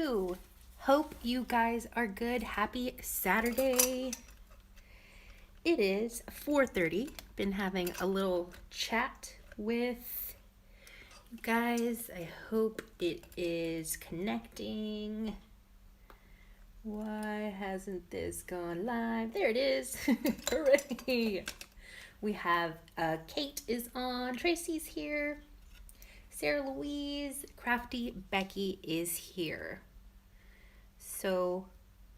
you? Hope you guys are good. Happy Saturday. It is 4:30. Been having a little chat with you guys. I hope it is connecting. Why hasn't this gone live? There it is. Hooray. We have Kate is on. Tracy's here. Sarah Louise, Crafty Becky is here. So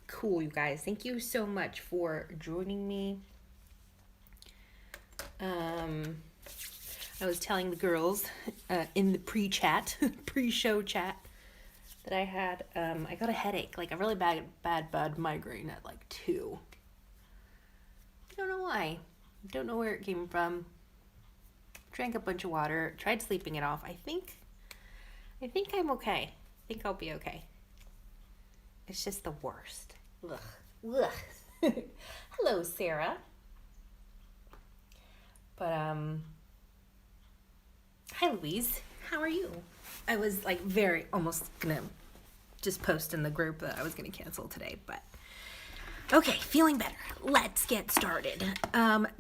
cool, you guys. Thank you so much for joining me. I was telling the girls in the pre-show chat that I had, I got a headache, like a really bad migraine at like 2. I don't know why. Don't know where it came from. Drank a bunch of water, tried sleeping it off. I think I'm okay. I think I'll be okay. It's just the worst. Ugh. Ugh. Hello, Sarah. But hi, Louise. How are you? I was like almost gonna just post in the group that I was gonna cancel today, but okay, feeling better. Let's get started.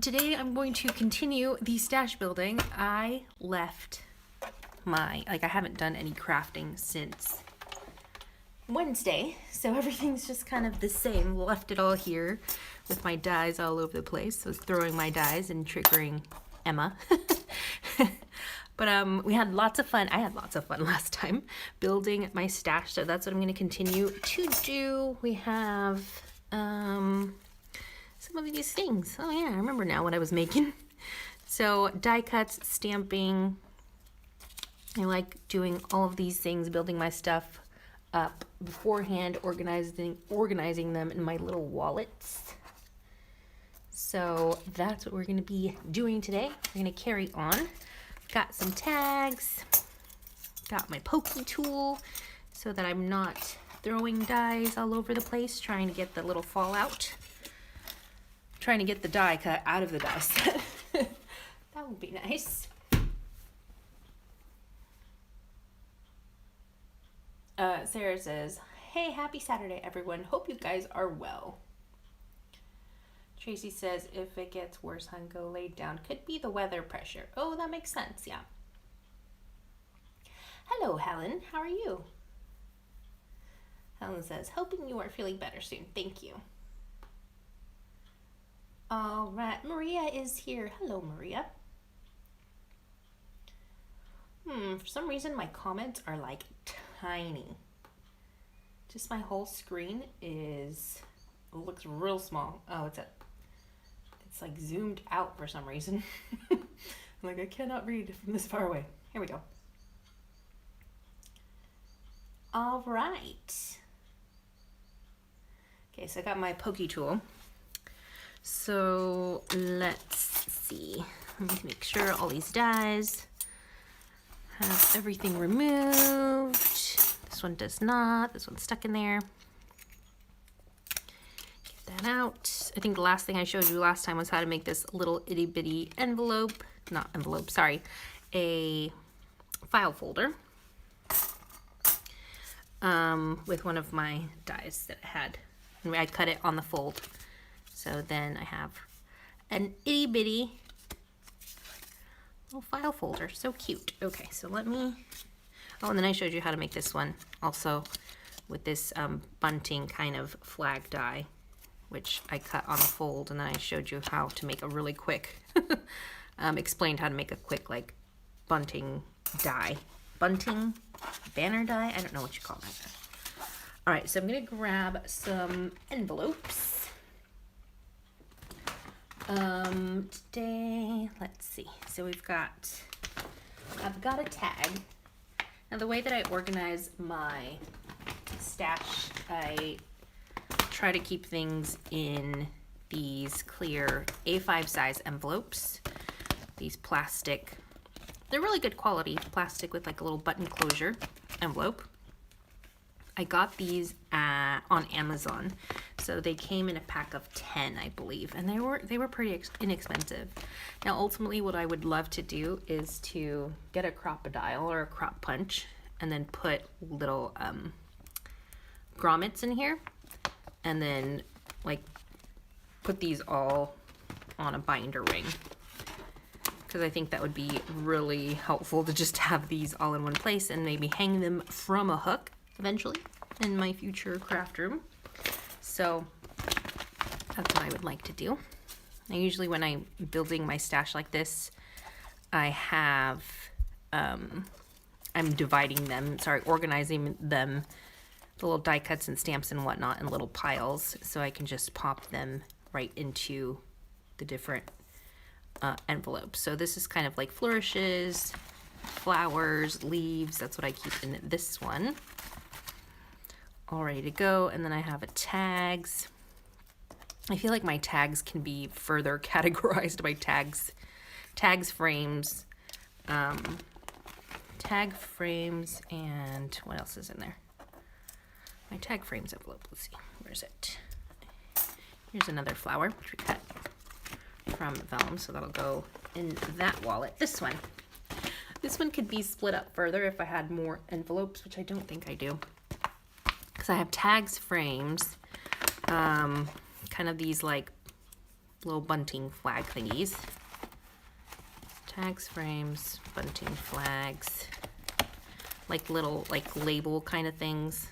Today I'm going to continue the stash building. I left I haven't done any crafting since Wednesday, so everything's just kind of the same. Left it all here with my dies all over the place. I was throwing my dies and triggering Emma. But we had lots of fun. I had lots of fun last time building my stash, so that's what I'm going to continue to do. We have some of these things. Oh yeah, I remember now what I was making. So die cuts, stamping. I like doing all of these things, building my stuff up beforehand, organizing them in my little wallets. So that's what we're going to be doing today. We're going to carry on. Got some tags. Got my pokey tool so that I'm not throwing dies all over the place, trying to get the little fallout. Trying to get the die cut out of the die set. That would be nice. Sarah says, hey, happy Saturday, everyone. Hope you guys are well. Tracy says, if it gets worse, hon, go lay down. Could be the weather pressure. Oh, that makes sense, yeah. Hello, Helen. How are you? Helen says, hoping you are feeling better soon. Thank you. All right, Maria is here. Hello, Maria. For some reason, my comments are like tiny. Just my whole screen looks real small. Oh, it's like zoomed out for some reason. Like I cannot read from this far away. Here we go. All right. Okay, so I got my pokey tool. So let's see. Let me make sure all these dies have everything removed. This one does not. This one's stuck in there. Get that out. I think the last thing I showed you last time was how to make this little itty bitty a file folder with one of my dies that I had. And I cut it on the fold. So then I have an itty bitty little file folder. So cute. Okay, so let me... Oh, and then I showed you how to make this one also with this bunting kind of flag die, which I cut on the fold, and then I showed you how to make a really quick, explained how to make a quick like bunting die. Bunting? Banner die? I don't know what you call that. All right, so I'm gonna grab some envelopes. Today, let's see. So I've got a tag. Now the way that I organize my stash, I try to keep things in these clear A5 size envelopes. These plastic, they're really good quality plastic with like a little button closure envelope. I got these on Amazon, so they came in a pack of 10, I believe, and they were pretty inexpensive. Now, ultimately, what I would love to do is to get a Crop-A-Dial or a crop punch, and then put little grommets in here, and then like put these all on a binder ring, because I think that would be really helpful to just have these all in one place and maybe hang them from a hook eventually in my future craft room. So that's what I would like to do. I usually, when I'm building my stash like this, I have, I'm dividing them, organizing them, the little die cuts and stamps and whatnot in little piles, so I can just pop them right into the different envelopes. So this is kind of like flourishes, flowers, leaves. That's what I keep in this one. All ready to go. And then I have a tags. I feel like my tags can be further categorized by tags, frames, tag frames, and what else is in there? My tag frames envelope. Let's see. Where's it? Here's another flower, which we cut from vellum, so that'll go in that wallet. This one could be split up further if I had more envelopes, which I don't think I do, because I have tags, frames, kind of these like little bunting flag thingies. Tags, frames, bunting flags, like little like label kind of things.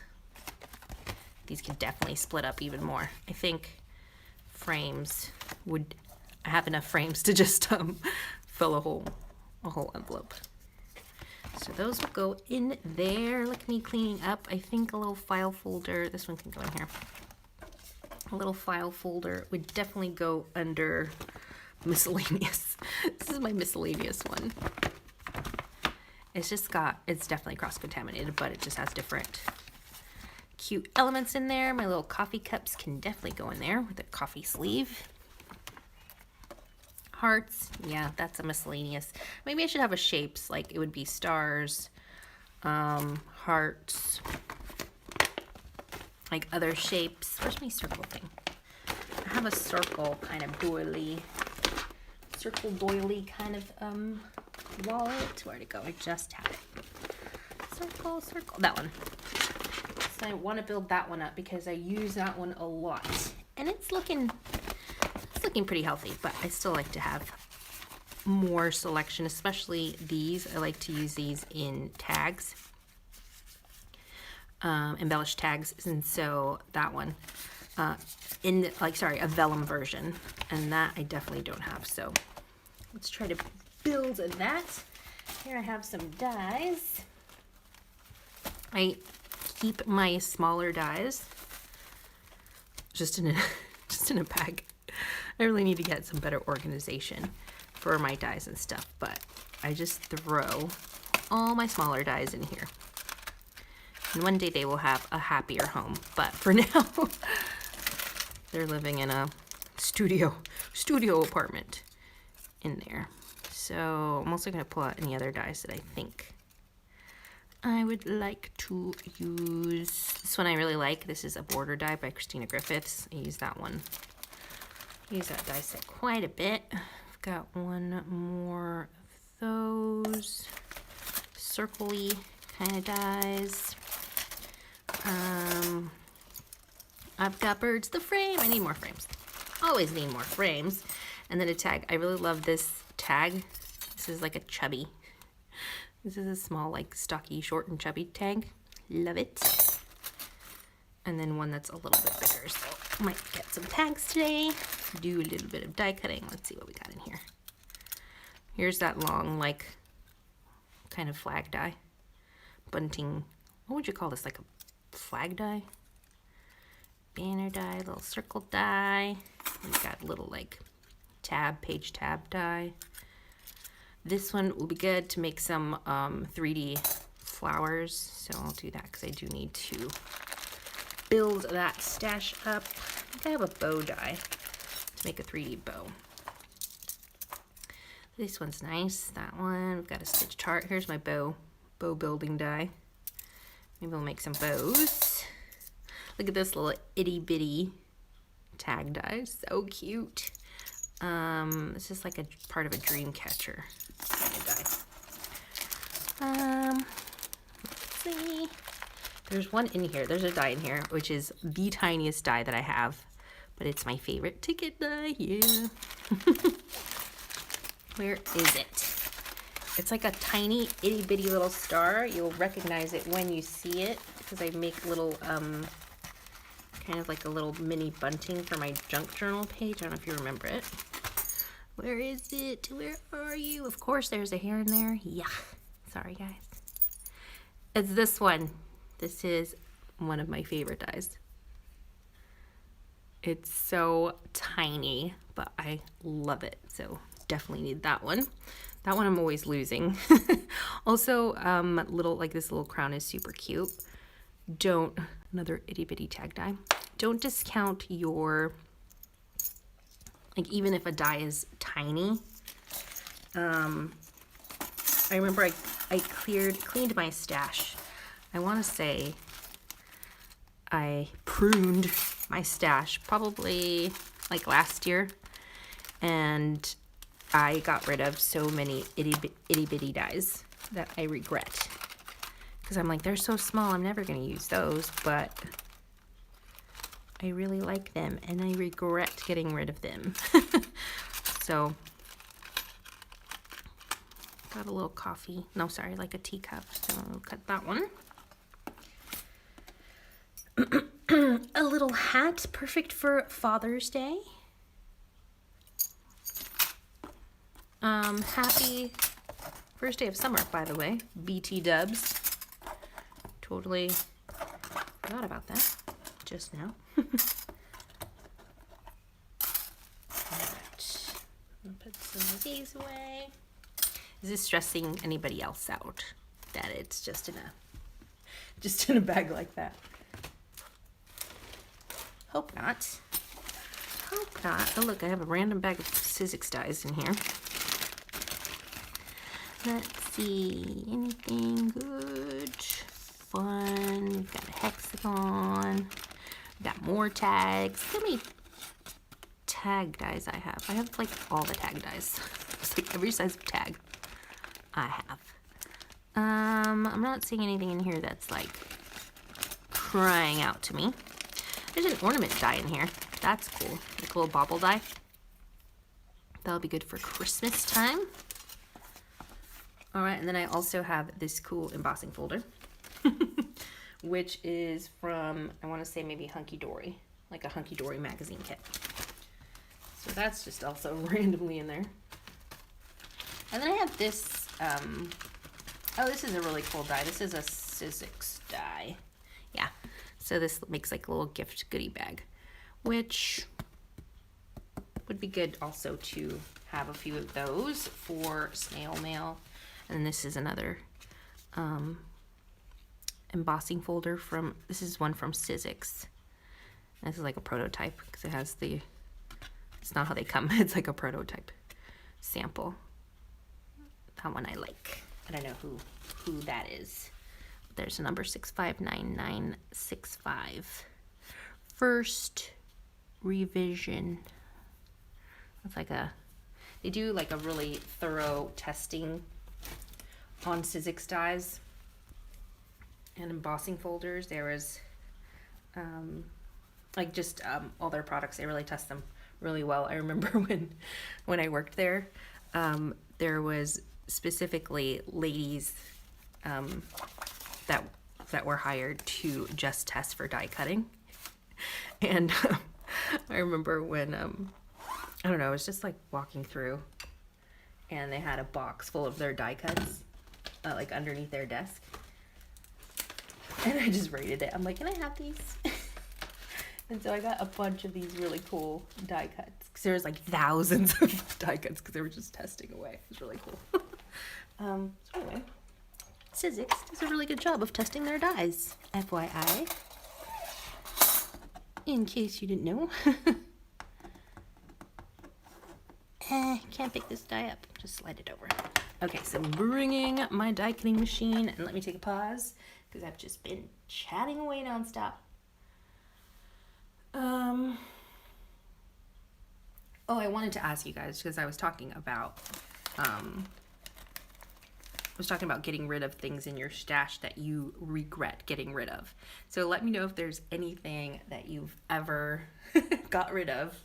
These could definitely split up even more. I think frames would, I have enough frames to just fill a whole envelope. So those will go in there. Look at me cleaning up. I think a little file folder, this one can go in here. A little file folder would definitely go under miscellaneous. This is my miscellaneous one. It's definitely cross-contaminated, but it just has different cute elements in there. My little coffee cups can definitely go in there with a coffee sleeve. Hearts, yeah, that's a miscellaneous. Maybe I should have a shapes, like it would be stars, hearts, like other shapes. Where's my circle thing? I have a circle kind of doily kind of wallet. Where'd it go? I just had it. Circle, that one. So I want to build that one up because I use that one a lot, and it's looking pretty healthy, but I still like to have more selection, especially these. I like to use these in tags, embellished tags, and so that one a vellum version, and that I definitely don't have. So let's try to build that. Here I have some dies. I keep my smaller dies just in a bag. I really need to get some better organization for my dies and stuff, but I just throw all my smaller dies in here. And one day they will have a happier home, but for now, they're living in a studio apartment in there. So I'm also gonna pull out any other dies that I think I would like to use. This one I really like. This is a border die by Christina Griffiths. I use that one. Use that die set quite a bit. I've got one more of those circle-y kind of dies. I've got birds the frame. I need more frames. Always need more frames. And then a tag. I really love this tag. This is like a chubby. This is a small, like stocky, short and chubby tag. Love it. And then one that's a little bit bigger. So I might get some tags today. Do a little bit of die cutting. Let's see what we got in here. Here's that long, like, kind of flag die. Bunting. What would you call this? Like a flag die? Banner die, little circle die. We've got little, like, page tab die. This one will be good to make some 3D flowers. So I'll do that because I do need to build that stash up. I think I have a bow die to make a 3D bow. This one's nice. That one. We've got a stitched heart. Here's my bow building die. Maybe we'll make some bows. Look at this little itty bitty tag die. So cute. This is like a part of a dream catcher kind of die. Let's see. There's one in here. There's a die in here, which is the tiniest die that I have, but it's my favorite ticket die. Yeah. Where is it? It's like a tiny itty bitty little star. You'll recognize it when you see it because I make little, kind of like a little mini bunting for my junk journal page. I don't know if you remember it. Where is it? Where are you? Of course there's a hair in there. Yeah. Sorry, guys. It's this one. This is one of my favorite dies. It's so tiny, but I love it. So definitely need that one. That one I'm always losing. Also, this little crown is super cute. Another itty bitty tag die. Don't discount your, like, even if a die is tiny. I remember I cleaned my stash. I want to say I pruned my stash probably like last year, and I got rid of so many itty bitty dies that I regret. Because I'm like, they're so small, I'm never going to use those, but I really like them, and I regret getting rid of them. So, got a little coffee. No, sorry, like a teacup. So I'll cut that one. A little hat, perfect for Father's Day. Happy first day of summer, by the way. BT dubs. Totally forgot about that just now. Alright. I'll put some of these away. Is this stressing anybody else out that it's just in a bag like that? Hope not. Hope not. Oh look, I have a random bag of Sizzix dies in here. Let's see, anything good, fun? We've got a hexagon. We've got more tags. How many tag dies I have? I have like all the tag dies. It's like every size of tag I have. I'm not seeing anything in here that's like crying out to me. There's an ornament die in here. That's cool. Like a little bauble die. That'll be good for Christmas time. All right, and then I also have this cool embossing folder, which is from, I want to say maybe Hunky Dory, like a Hunky Dory magazine kit. So that's just also randomly in there. And then I have this, oh, this is a really cool die. This is a Sizzix die. Yeah, so this makes like a little gift goodie bag, which would be good also to have a few of those for snail mail. And this is another embossing folder from, this is one from Sizzix. This is like a prototype because it has the, it's not how they come, it's like a prototype sample. That one I like. I don't know who that is. There's a number 659965. First revision. It's like they do like a really thorough testing on Sizzix dies and embossing folders. There is like just all their products, they really test them really well. I remember when I worked there, there was specifically ladies that were hired to just test for die cutting. And I remember when I don't know, I was just like walking through and they had a box full of their die cuts like underneath their desk, and I just rated it. I'm like, can I have these? And so I got a bunch of these really cool die cuts because there was like thousands of die cuts because they were just testing away. It was really cool. So anyway, Sizzix does a really good job of testing their dies, FYI, in case you didn't know. Can't pick this die up. Just slide it over. Okay, so I'm bringing my die cutting machine, and let me take a pause because I've just been chatting away nonstop. Oh, I wanted to ask you guys because I was talking about was talking about getting rid of things in your stash that you regret getting rid of. So let me know if there's anything that you've ever got rid of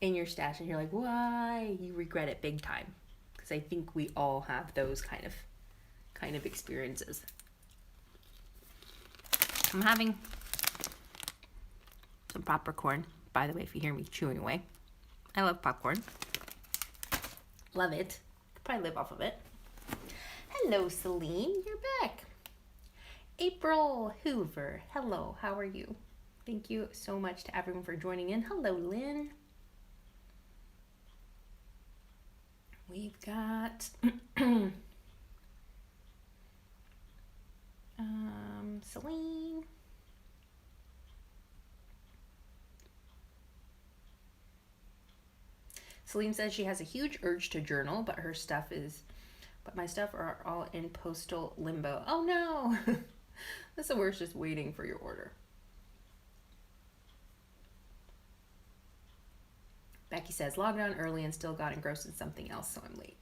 in your stash and you're like, why? You regret it big time. Because I think we all have those kind of experiences. I'm having some popcorn, by the way, if you hear me chewing away. I love popcorn. Love it. Could probably live off of it. Hello, Celine. You're back. April Hoover. Hello. How are you? Thank you so much to everyone for joining in. Hello, Lynn. We've got Celine. Celine says she has a huge urge to journal, but my stuff are all in postal limbo. Oh no! That's the worst, just waiting for your order. Becky says, logged on early and still got engrossed in something else, so I'm late.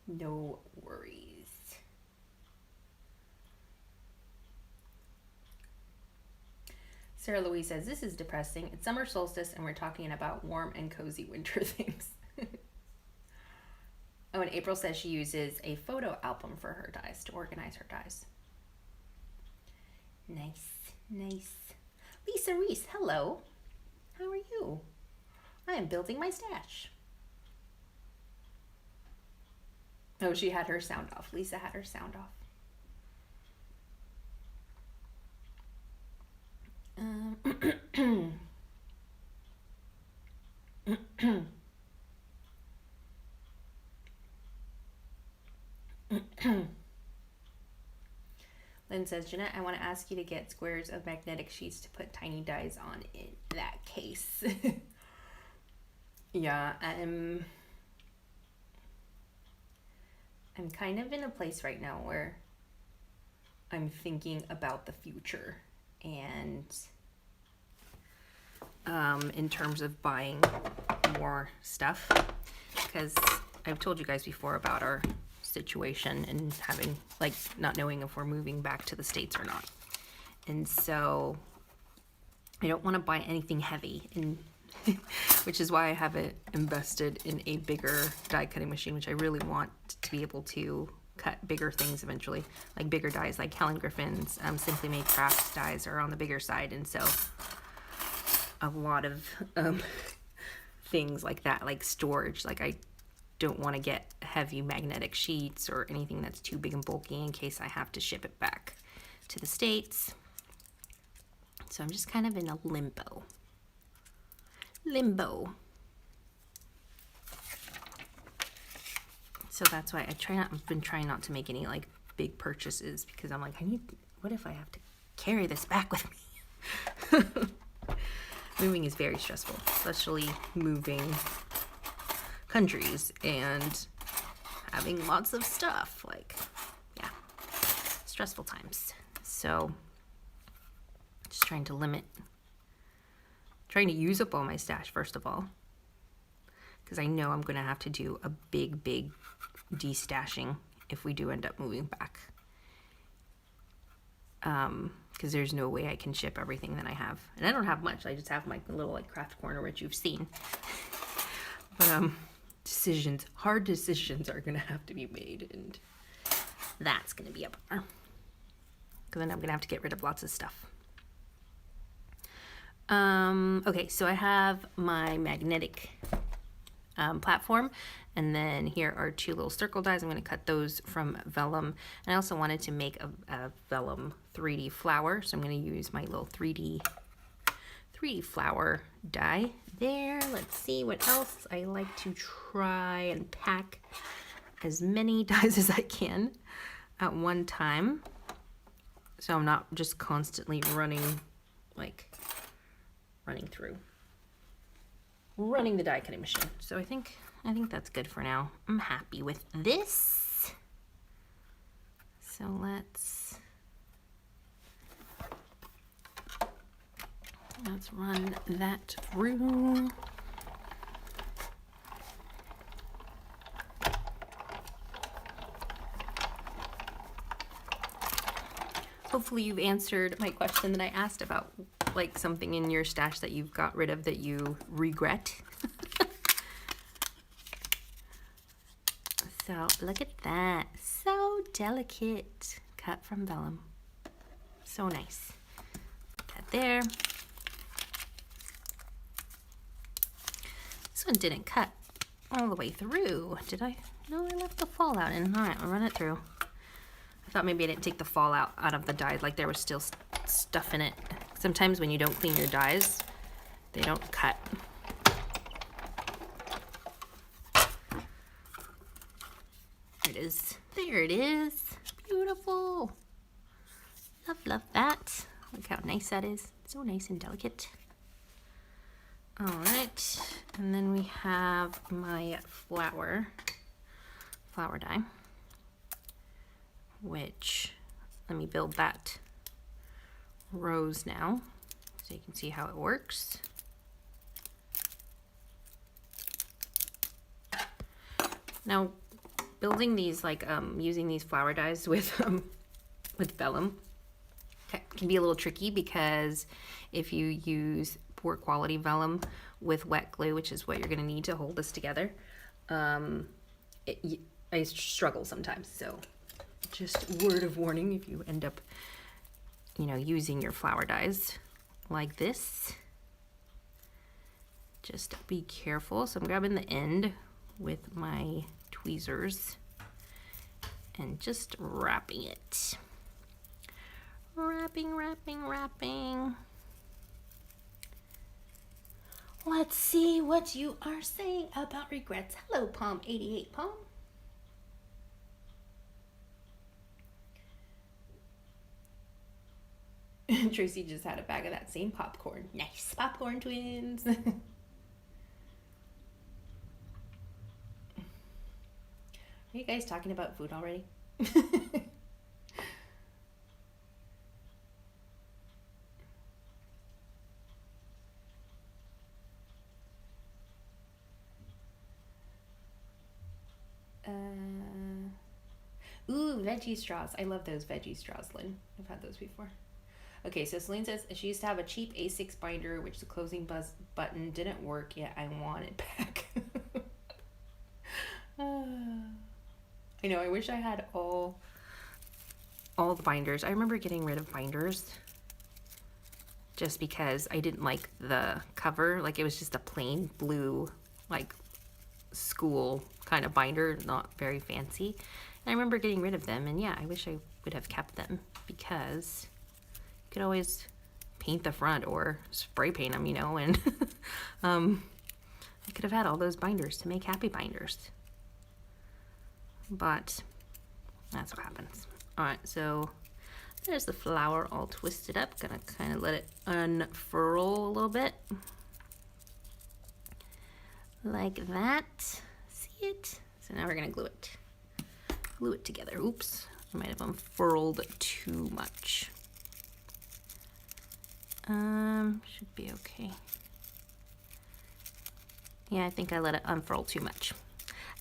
No worries. Sarah Louise says, this is depressing. It's summer solstice and we're talking about warm and cozy winter things. Oh, and April says she uses a photo album for her dies to organize her dies. Nice, nice. Lisa Reese, hello. How are you? I am building my stash. Oh, she had her sound off. Lisa had her sound off. Lynn says, Jeanette, I want to ask you to get squares of magnetic sheets to put tiny dies on in that case. Yeah, I'm kind of in a place right now where I'm thinking about the future and in terms of buying more stuff, because I've told you guys before about our situation and having, like, not knowing if we're moving back to the States or not. And so I don't want to buy anything heavy, and which is why I haven't invested in a bigger die cutting machine, which I really want to be able to cut bigger things eventually, like bigger dies, like Helen Griffin's Simply Made Crafts dies are on the bigger side, and so a lot of things like that, like storage, like I don't want to get heavy magnetic sheets or anything that's too big and bulky in case I have to ship it back to the States. So I'm just kind of in a limbo. So that's why I've been trying not to make any like big purchases, because I'm like, what if I have to carry this back with me? Moving is very stressful, especially moving countries and having lots of stuff, like, yeah, stressful times. So just trying to use up all my stash first of all, because I know I'm going to have to do a big de-stashing if we do end up moving back, because there's no way I can ship everything that I have, and I don't have much. I just have my little like craft corner, which you've seen, but hard decisions are going to have to be made, and that's going to be a bummer, because then I'm going to have to get rid of lots of stuff. Okay, so I have my magnetic platform, and then here are two little circle dies. I'm going to cut those from vellum, and I also wanted to make a vellum 3D flower, so I'm going to use my little 3D flower die there. Let's see what else. I like to try and pack as many dies as I can at one time, so I'm not just constantly running the die cutting machine. So I think that's good for now. I'm happy with this. So let's run that through. hopefully you've answered my question that I asked about like something in your stash that you've got rid of that you regret. So look at that, so delicate, cut from vellum, so nice. Put that there. This one didn't cut all the way through, did I? No, I left the fallout in. All right, I'll run it through. I thought maybe I didn't take the fallout out of the die, like there was still stuff in it. Sometimes when you don't clean your dies, they don't cut. There it is. There it is. Beautiful. Love that. Look how nice that is. So nice and delicate. All right, and then we have my flower die, which, let me build that rose now so you can see how it works. Now, building these, like using these flower dies with vellum can be a little tricky, because if you use poor quality vellum with wet glue, which is what you're going to need to hold this together, I struggle sometimes. So just word of warning, if you end up, you know, using your flower dies like this, just be careful. So I'm grabbing the end with my tweezers and just wrapping it. Wrapping. Let's see what you are saying about regrets. Hello, Palm 88 Palm. Tracy just had a bag of that same popcorn. Nice, popcorn twins. Are you guys talking about food already? Ooh, veggie straws. I love those veggie straws, Lynn. I've had those before. Okay, so Celine says she used to have a cheap A6 binder, which the closing button didn't work yet. I want it back. I know, I wish I had all the binders. I remember getting rid of binders just because I didn't like the cover. Like, it was just a plain blue, like, school kind of binder, not very fancy. And I remember getting rid of them, and yeah, I wish I would have kept them, because you could always paint the front or spray paint them, you know, and I could have had all those binders to make happy binders. But that's what happens. All right, so there's the flower all twisted up. Gonna kind of let it unfurl a little bit. Like that. See it? So now we're gonna glue it. Glue it together. Oops, I might have unfurled too much. Should be okay. Yeah, I think I let it unfurl too much.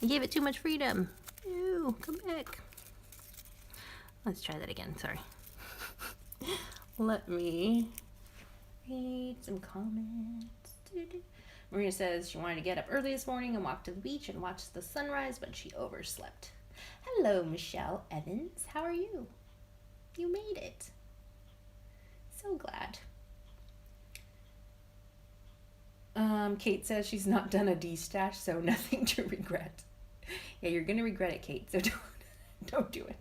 I gave it too much freedom. Ew, come back. Let's try that again, sorry. Let me read some comments. Maria says she wanted to get up early this morning and walk to the beach and watch the sunrise, but she overslept. Hello, Michelle Evans. How are you? You made it. So glad. Kate says she's not done a D-stash, so nothing to regret. Yeah, you're gonna regret it, Kate, so don't do it.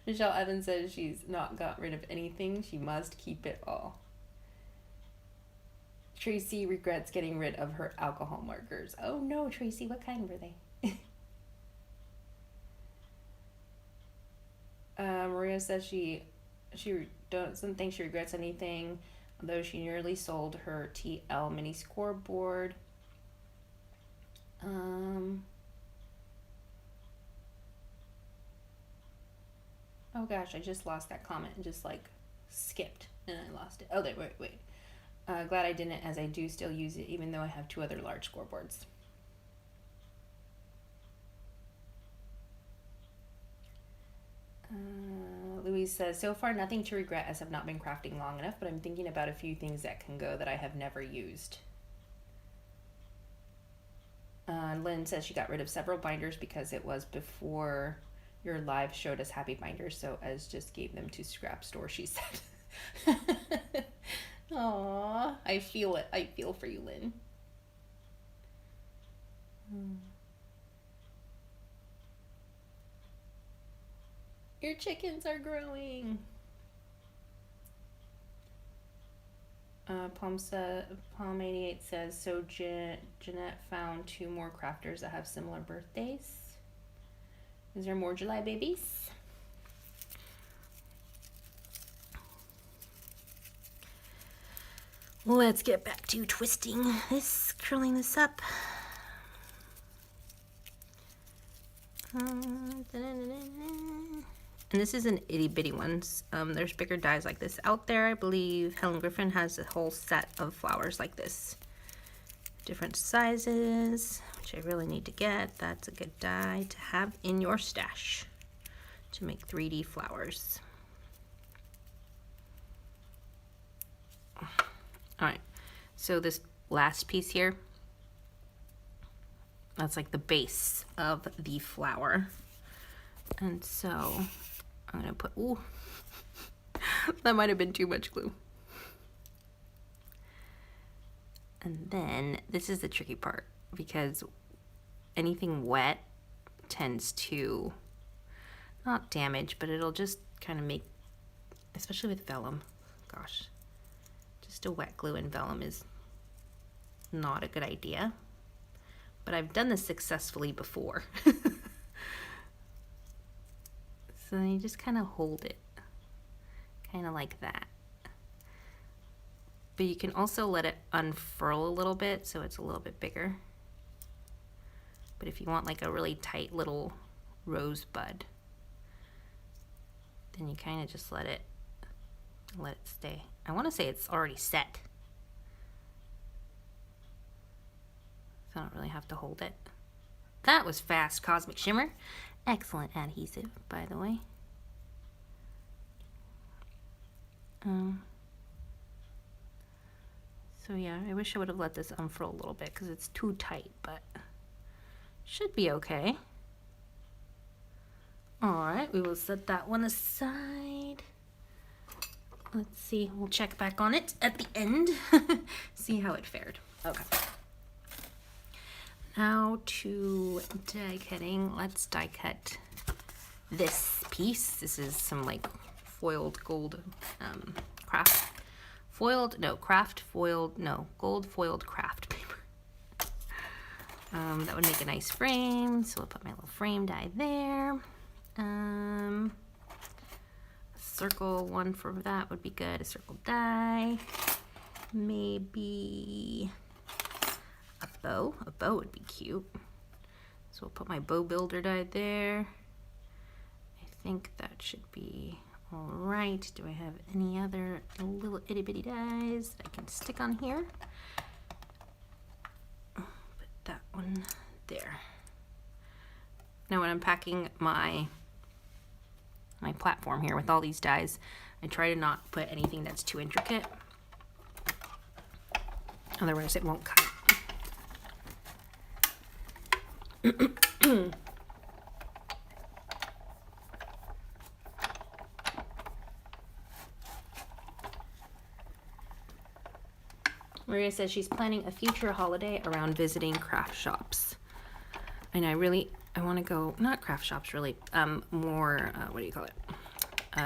Michelle Evans says she's not got rid of anything. She must keep it all. Tracy regrets getting rid of her alcohol markers. Oh no, Tracy, what kind were they? Maria says she doesn't think she regrets anything, although she nearly sold her TL mini scoreboard. Oh gosh, I just lost that comment and just like skipped and I lost it. Oh, there, wait. Glad I didn't, as I do still use it even though I have 2 other large scoreboards. Louise says, so far nothing to regret as I've not been crafting long enough, but I'm thinking about a few things that can go that I have never used. Lynn says she got rid of several binders because it was before your live showed us happy binders, so Ez just gave them to scrap store, she said. Aww, I feel it. I feel for you, Lynn. Your chickens are growing. Palm88 says, so Jeanette found 2 more crafters that have similar birthdays. Is there more July babies? Let's get back to twisting this, curling this up. And this is an itty bitty ones. There's bigger dies like this out there. I believe Helen Griffin has a whole set of flowers like this. Different sizes, which I really need to get. That's a good die to have in your stash to make 3D flowers. All right, so this last piece here, that's like the base of the flower. And so I'm gonna put, ooh, that might have been too much glue. And then this is the tricky part because anything wet tends to not damage, but it'll just kind of make, especially with vellum, gosh, just a wet glue in vellum is not a good idea. But I've done this successfully before. So you just kind of hold it, kind of like that. But you can also let it unfurl a little bit so it's a little bit bigger. But if you want like a really tight little rosebud, then you kind of just let it stay. I want to say it's already set, so I don't really have to hold it. That was fast, Cosmic Shimmer. Excellent adhesive, by the way. So yeah, I wish I would have let this unfurl a little bit because it's too tight, but should be okay. All right, we will set that one aside. Let's see, we'll check back on it at the end, see how it fared. Okay. Now to die cutting. Let's die cut this piece. This is some like foiled gold gold foiled craft paper. That would make a nice frame, so I'll put my little frame die there. A circle one for that would be good, a circle die. Maybe a bow would be cute. So we'll put my bow builder die there. I think that should be all right. Do I have any other little itty bitty dies that I can stick on here? Put that one there. Now when I'm packing my platform here with all these dies, I try to not put anything that's too intricate. Otherwise it won't cut. Maria says she's planning a future holiday around visiting craft shops. And I want to go, not craft shops really, more, what do you call it?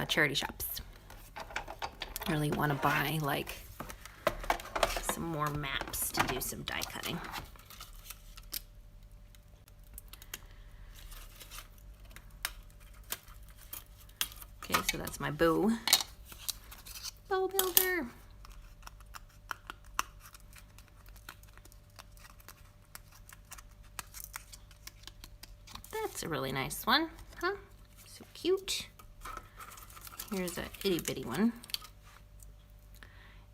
Charity shops. I really want to buy like some more maps to do some die cutting. Okay, so that's my bow builder. That's a really nice one, huh? So cute. Here's a itty bitty one.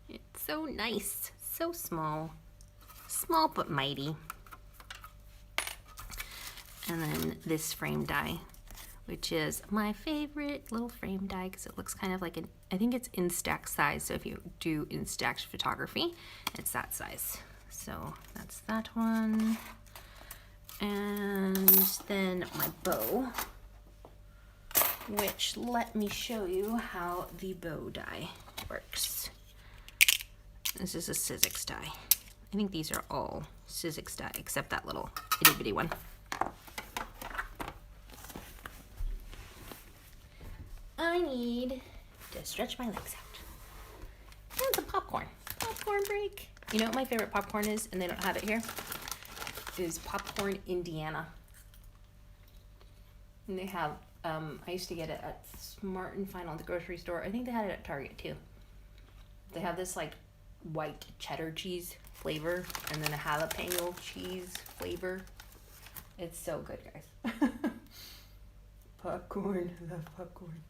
It's so nice, so small but mighty. And then this frame die which is my favorite little frame die because it looks kind of like I think it's Instax size. So if you do Instax photography, it's that size. So that's that one. And then my bow, which let me show you how the bow die works. This is a Sizzix die. I think these are all Sizzix die except that little itty bitty one. I need to stretch my legs out. And some popcorn. Popcorn break. You know what my favorite popcorn is, and they don't have it here? Is Popcorn Indiana. And they have, I used to get it at Smart and Final, the grocery store. I think they had it at Target too. They have this like white cheddar cheese flavor and then a jalapeno cheese flavor. It's so good, guys. Popcorn, I love popcorn.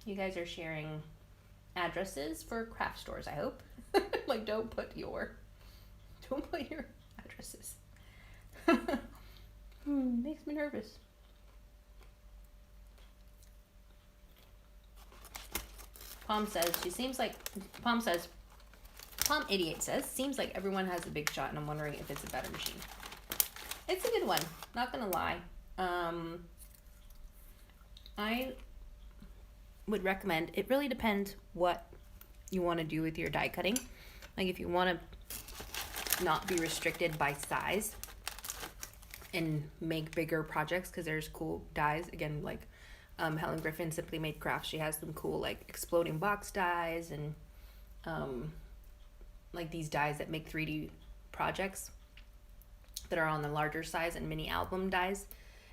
You guys are sharing addresses for craft stores, I hope. Like, don't put your addresses. Makes me nervous. Palm Idiot says, seems like everyone has a big shot and I'm wondering if it's a better machine. It's a good one, not gonna lie. I would recommend, it really depends what you want to do with your die cutting. Like if you want to not be restricted by size and make bigger projects, because there's cool dies, again, like Helen Griffin, Simply Made Crafts, she has some cool like exploding box dies and like these dies that make 3D projects that are on the larger size and mini album dies,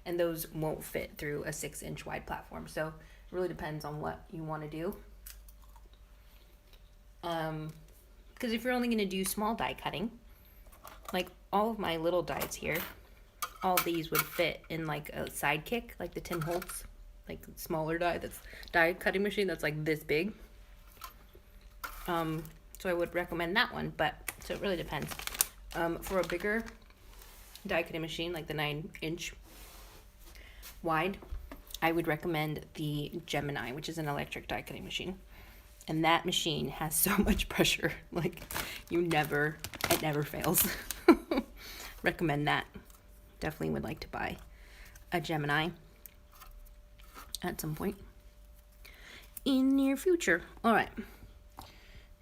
and those won't fit through a 6-inch wide platform. So it really depends on what you want to do. Because if you're only going to do small die cutting, like all of my little dies here, all these would fit in like a Sidekick, like the Tim Holtz, like smaller die cutting machine that's like this big. So I would recommend that one, but so it really depends. For a bigger die cutting machine, like the 9-inch wide, I would recommend the Gemini, which is an electric die cutting machine. And that machine has so much pressure, like it never fails. Recommend that. Definitely would like to buy a Gemini at some point in near future. All right.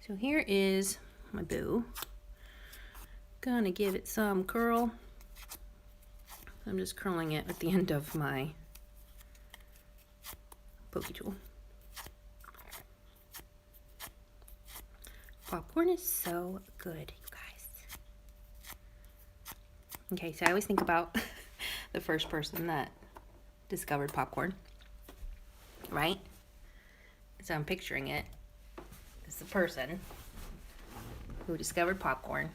So here is my bow. Gonna give it some curl. I'm just curling it at the end of my pokey tool. Popcorn is so good, you guys. Okay, so I always think about the first person that discovered popcorn, right? So I'm picturing it. It's the person who discovered popcorn,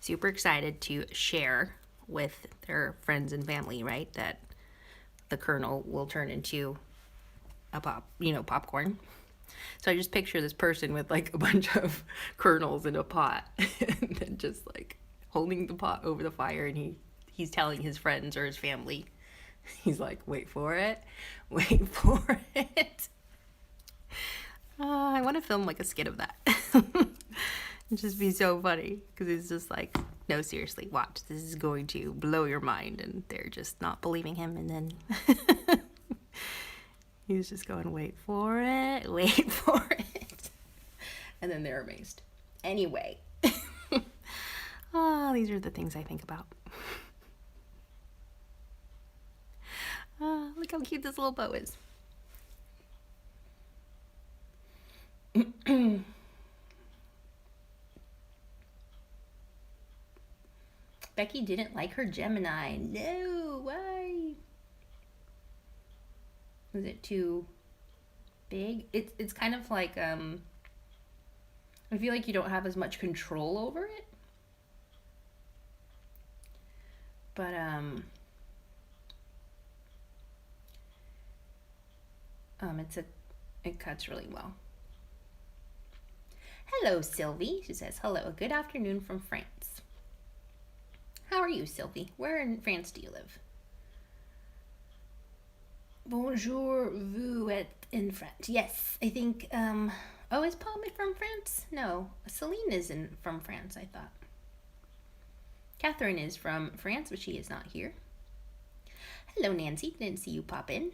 super excited to share with their friends and family, right? That the kernel will turn into a popcorn. So I just picture this person with like a bunch of kernels in a pot and then just like holding the pot over the fire, and he's telling his friends or his family, he's like, wait for it. I want to film like a skit of that. It'd just be so funny because it's just like, no, seriously, watch. This is going to blow your mind. And they're just not believing him. And then he's just going, wait for it. And then they're amazed. Anyway. These are the things I think about. Look how cute this little bow is. Becky didn't like her Gemini. No, why? Was it too big. It's kind of like, I feel like you don't have as much control over it. But, it cuts really well. Hello, Sylvie. She says, hello, good afternoon from France. How are you, Sylvie? Where in France do you live? Bonjour, vous êtes in France. Yes, I think, oh, is Paul from France? No, Celine is from France, I thought. Catherine is from France, but she is not here. Hello, Nancy. Didn't see you pop in.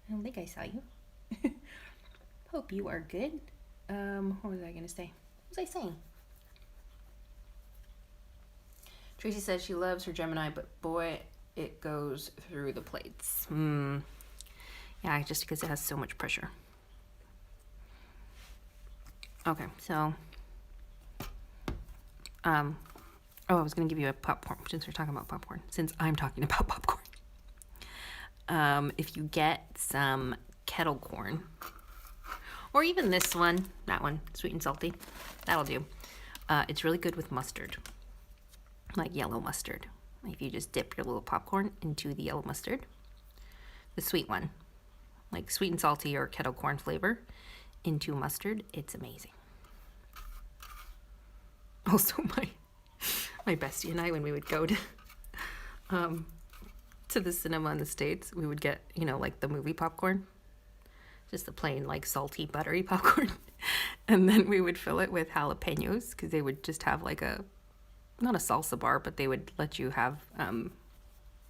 I don't think I saw you. Hope you are good. What was I going to say? What was I saying? Tracy says she loves her Gemini, but boy, it goes through the plates. Yeah, just because it has so much pressure. Okay, so, oh, I was going to give you a popcorn, since we're talking about popcorn, since I'm talking about popcorn. If you get some kettle corn, or even this one, that one, sweet and salty, that'll do. It's really good with mustard, like yellow mustard. If you just dip your little popcorn into the yellow mustard, the sweet one, like sweet and salty or kettle corn flavor, into mustard, it's amazing. Also, my bestie and I, when we would go to the cinema in the States, we would get, like the movie popcorn, just the plain, like salty, buttery popcorn. And then we would fill it with jalapenos, because they would just have like not a salsa bar, but they would let you have, it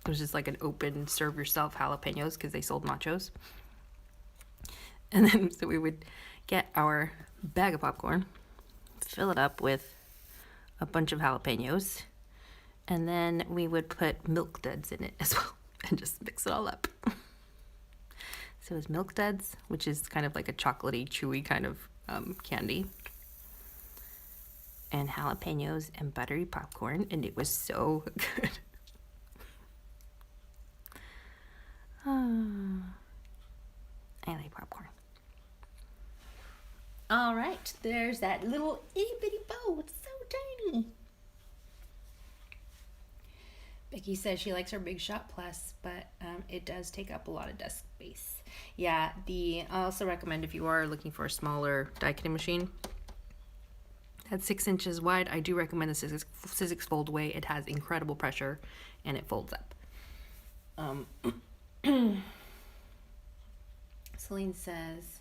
was just like an open serve yourself jalapenos, because they sold nachos. And then, so we would get our bag of popcorn, fill it up with a bunch of jalapenos, and then we would put Milk Duds in it as well, and just mix it all up. So it was Milk Duds, which is kind of like a chocolatey, chewy kind of candy, and jalapenos and buttery popcorn, and it was so good. I like popcorn. All right, there's that little itty bitty bow. It's so tiny. Becky says she likes her Big Shot Plus, but it does take up a lot of desk space. Yeah, I also recommend, if you are looking for a smaller die cutting machine that's 6 inches wide, I do recommend the Sizzix Fold Away. It has incredible pressure and it folds up. Celine says,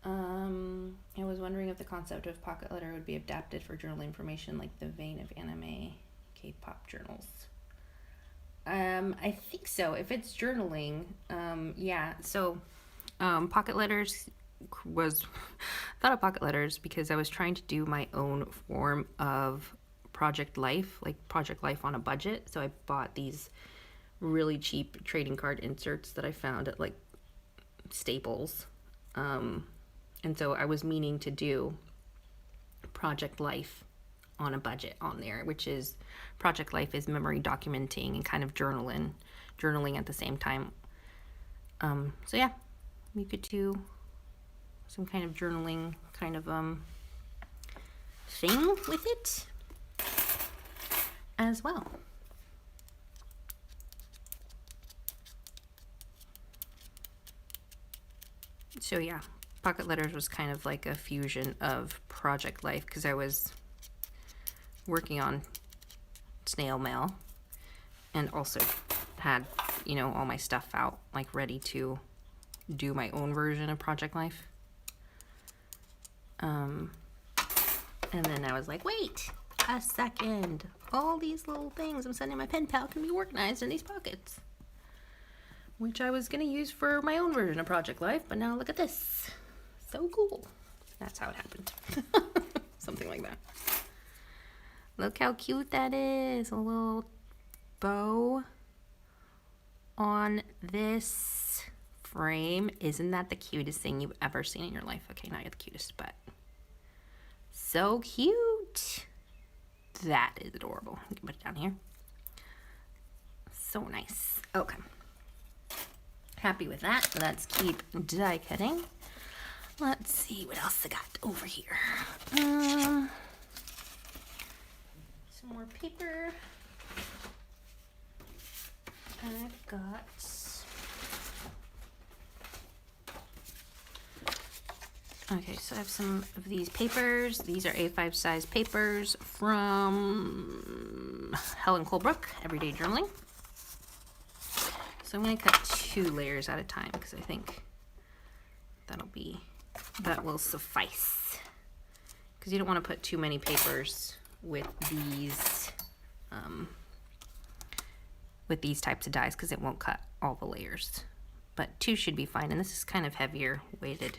I was wondering if the concept of pocket letter would be adapted for journal information like the vein of anime K-pop journals. I think so. If it's journaling, yeah. So, pocket letters thought of pocket letters because I was trying to do my own form of Project Life, like Project Life on a budget. So I bought these really cheap trading card inserts that I found at like Staples. And so I was meaning to do Project Life on a budget on there, which is Project Life is memory documenting and kind of journaling at the same time. So yeah, we could do some kind of journaling kind of thing with it as well. So yeah, Pocket Letters was kind of like a fusion of Project Life because I was working on snail mail and also had, all my stuff out, like ready to do my own version of Project Life. And then I was like, wait a second, all these little things I'm sending my pen pal can be organized in these pockets, which I was going to use for my own version of Project Life, but now look at this. So cool. That's how it happened. Something like that. Look how cute that is. A little bow on this frame. Isn't that the cutest thing you've ever seen in your life? Okay, not you're the cutest, but so cute. That is adorable. You can put it down here. So nice. Okay. Happy with that. Let's keep die cutting. Let's see what else I got over here. Some more paper. I've got okay, so I have some of these papers. These are A5 size papers from Helen Colebrook, Everyday Journaling. So I'm going to cut 2 layers at a time because I think that will suffice. Because you don't want to put too many papers with these types of dies because it won't cut all the layers. But 2 should be fine, and this is kind of heavier weighted.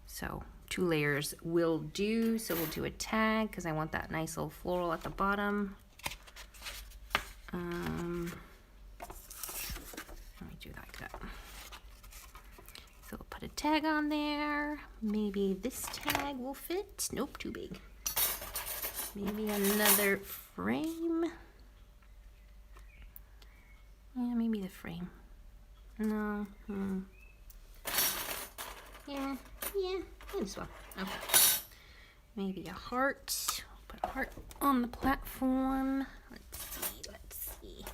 So 2 layers will do. So we'll do a tag because I want that nice little floral at the bottom. Let me do like that. So we'll put a tag on there. Maybe this tag will fit. Nope, too big. Maybe another frame. Yeah, maybe the frame. No. Yeah, might as well. Okay. Maybe a heart. Put a heart on the platform. Let's see.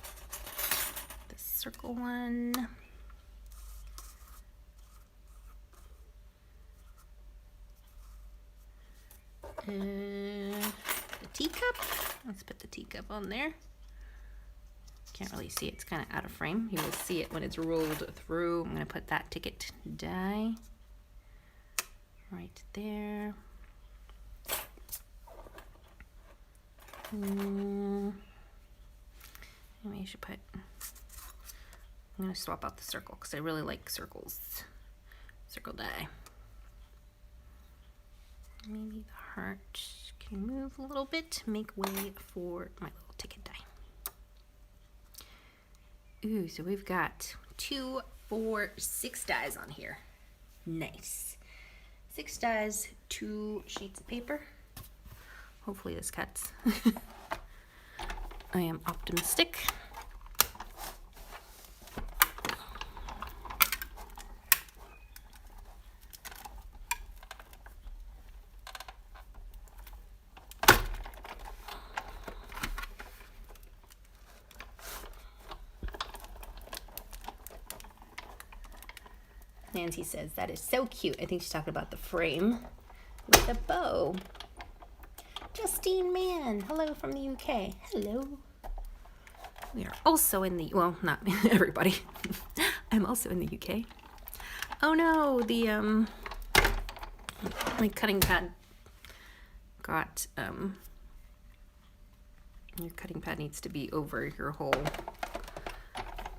The circle one. The teacup. Let's put the teacup on there. Can't really see it. It's kind of out of frame. You will see it when it's rolled through. I'm going to put that ticket die right there. Maybe I should put, I'm going to swap out the circle because I really like circles. Circle die. Maybe the heart can move a little bit, make way for my little ticket die. Ooh, so we've got 2, 4, 6 dies on here. Nice. 6 dies, 2 sheets of paper. Hopefully this cuts. I am optimistic. Nancy says, that is so cute. I think she's talking about the frame with a bow. Justine Mann, hello from the UK. Hello. We are also in the, well, not everybody. I'm also in the UK. Oh no, my cutting pad got, your cutting pad needs to be over your whole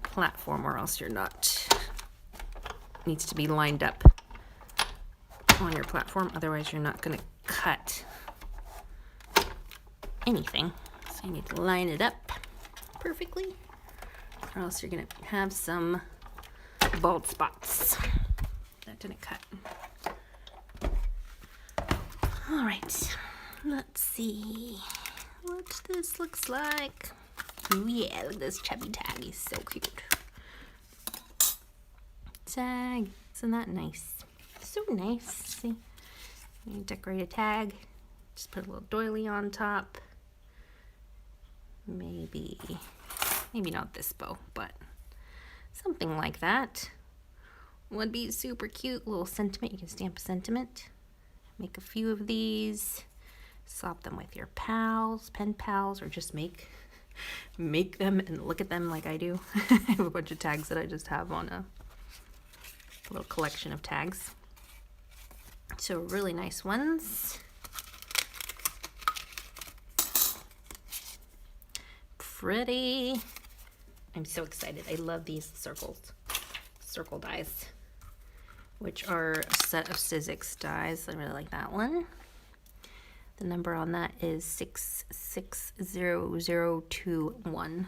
platform or else you're not, needs to be lined up on your platform, otherwise you're not going to cut anything. So you need to line it up perfectly, or else you're going to have some bald spots. That didn't cut. All right, let's see what this looks like. Oh yeah, look at this chubby tag. He's so cute. Tag, isn't that nice? So nice. See, you decorate a tag, just put a little doily on top. Maybe not this bow, but something like that would be super cute. Little sentiment. You can stamp a sentiment. Make a few of these. Swap them with your pals, pen pals, or just make them and look at them like I do. I have a bunch of tags that I just have on a little collection of tags. So really nice ones. Pretty. I'm so excited. I love these circle dies, which are a set of Sizzix dies. I really like that one. The number on that is 660021.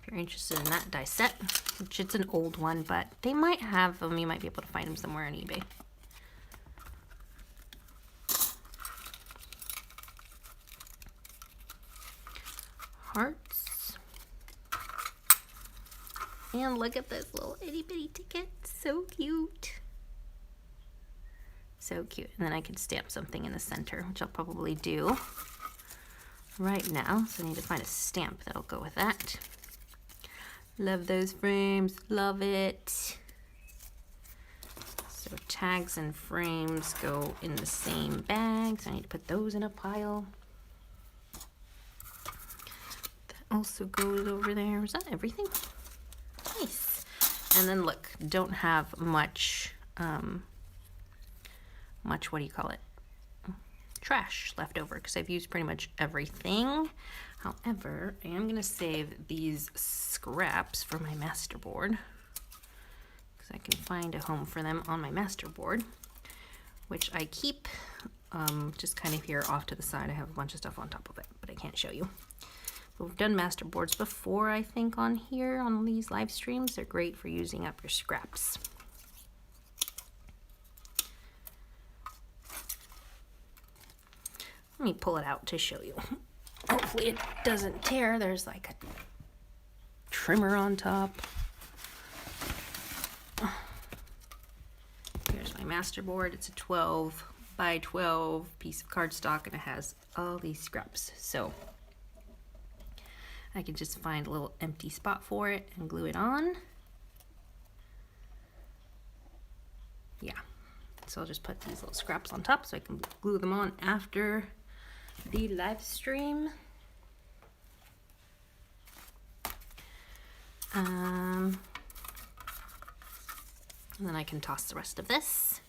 If you're interested in that die set, which it's an old one, but they might have them. You might be able to find them somewhere on eBay. Hearts. And look at this little itty bitty ticket. So cute. So cute. And then I could stamp something in the center, which I'll probably do right now. So I need to find a stamp that'll go with that. Love those frames. Love it. So tags and frames go in the same bag. So I need to put those in a pile. That also goes over there. Is that everything? Nice. And then look, don't have much, what do you call it? Trash left over because I've used pretty much everything. However, I am going to save these scraps for my masterboard because I can find a home for them on my masterboard, which I keep just kind of here off to the side. I have a bunch of stuff on top of it, but I can't show you. But we've done masterboards before, I think, on here on these live streams. They're great for using up your scraps. Let me pull it out to show you. Hopefully it doesn't tear. There's like a trimmer on top. Here's my masterboard. It's a 12 by 12 piece of cardstock and it has all these scraps. So I can just find a little empty spot for it and glue it on. Yeah. So I'll just put these little scraps on top so I can glue them on after the live stream. And then I can toss the rest of this.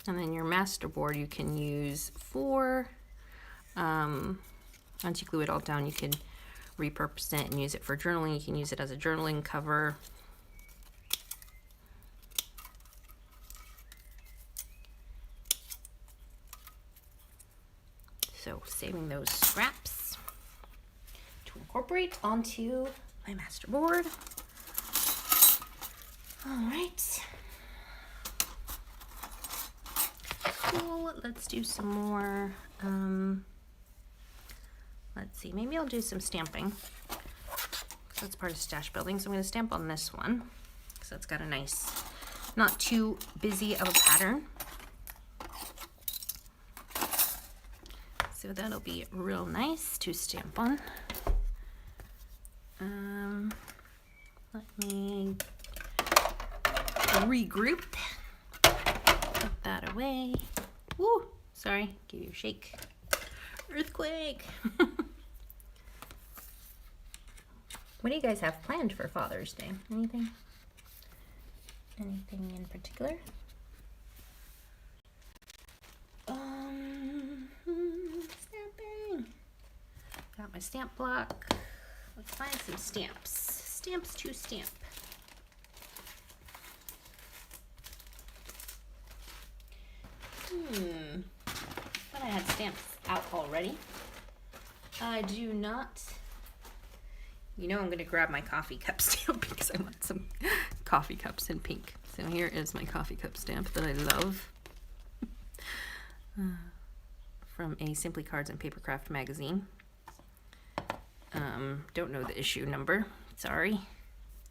And then your masterboard you can use for, once you glue it all down, you can repurpose it and use it for journaling. You can use it as a journaling cover. So saving those scraps to incorporate onto my masterboard. All right. Cool. Let's do some more. Let's see. Maybe I'll do some stamping. That's part of stash building. So I'm going to stamp on this one because that's got a nice, not too busy of a pattern. So that'll be real nice to stamp on. Let me regroup. Put that away. Woo! Sorry, give you a shake. Earthquake! What do you guys have planned for Father's Day? Anything? Anything in particular? Stamping. Got my stamp block. Let's find some stamps. Stamps to stamp. Thought I had stamps out already. I do not. You know I'm going to grab my coffee cup stamp because I want some coffee cups in pink. So here is my coffee cup stamp that I love. From a Simply Cards and Papercraft magazine. Don't know the issue number. Sorry.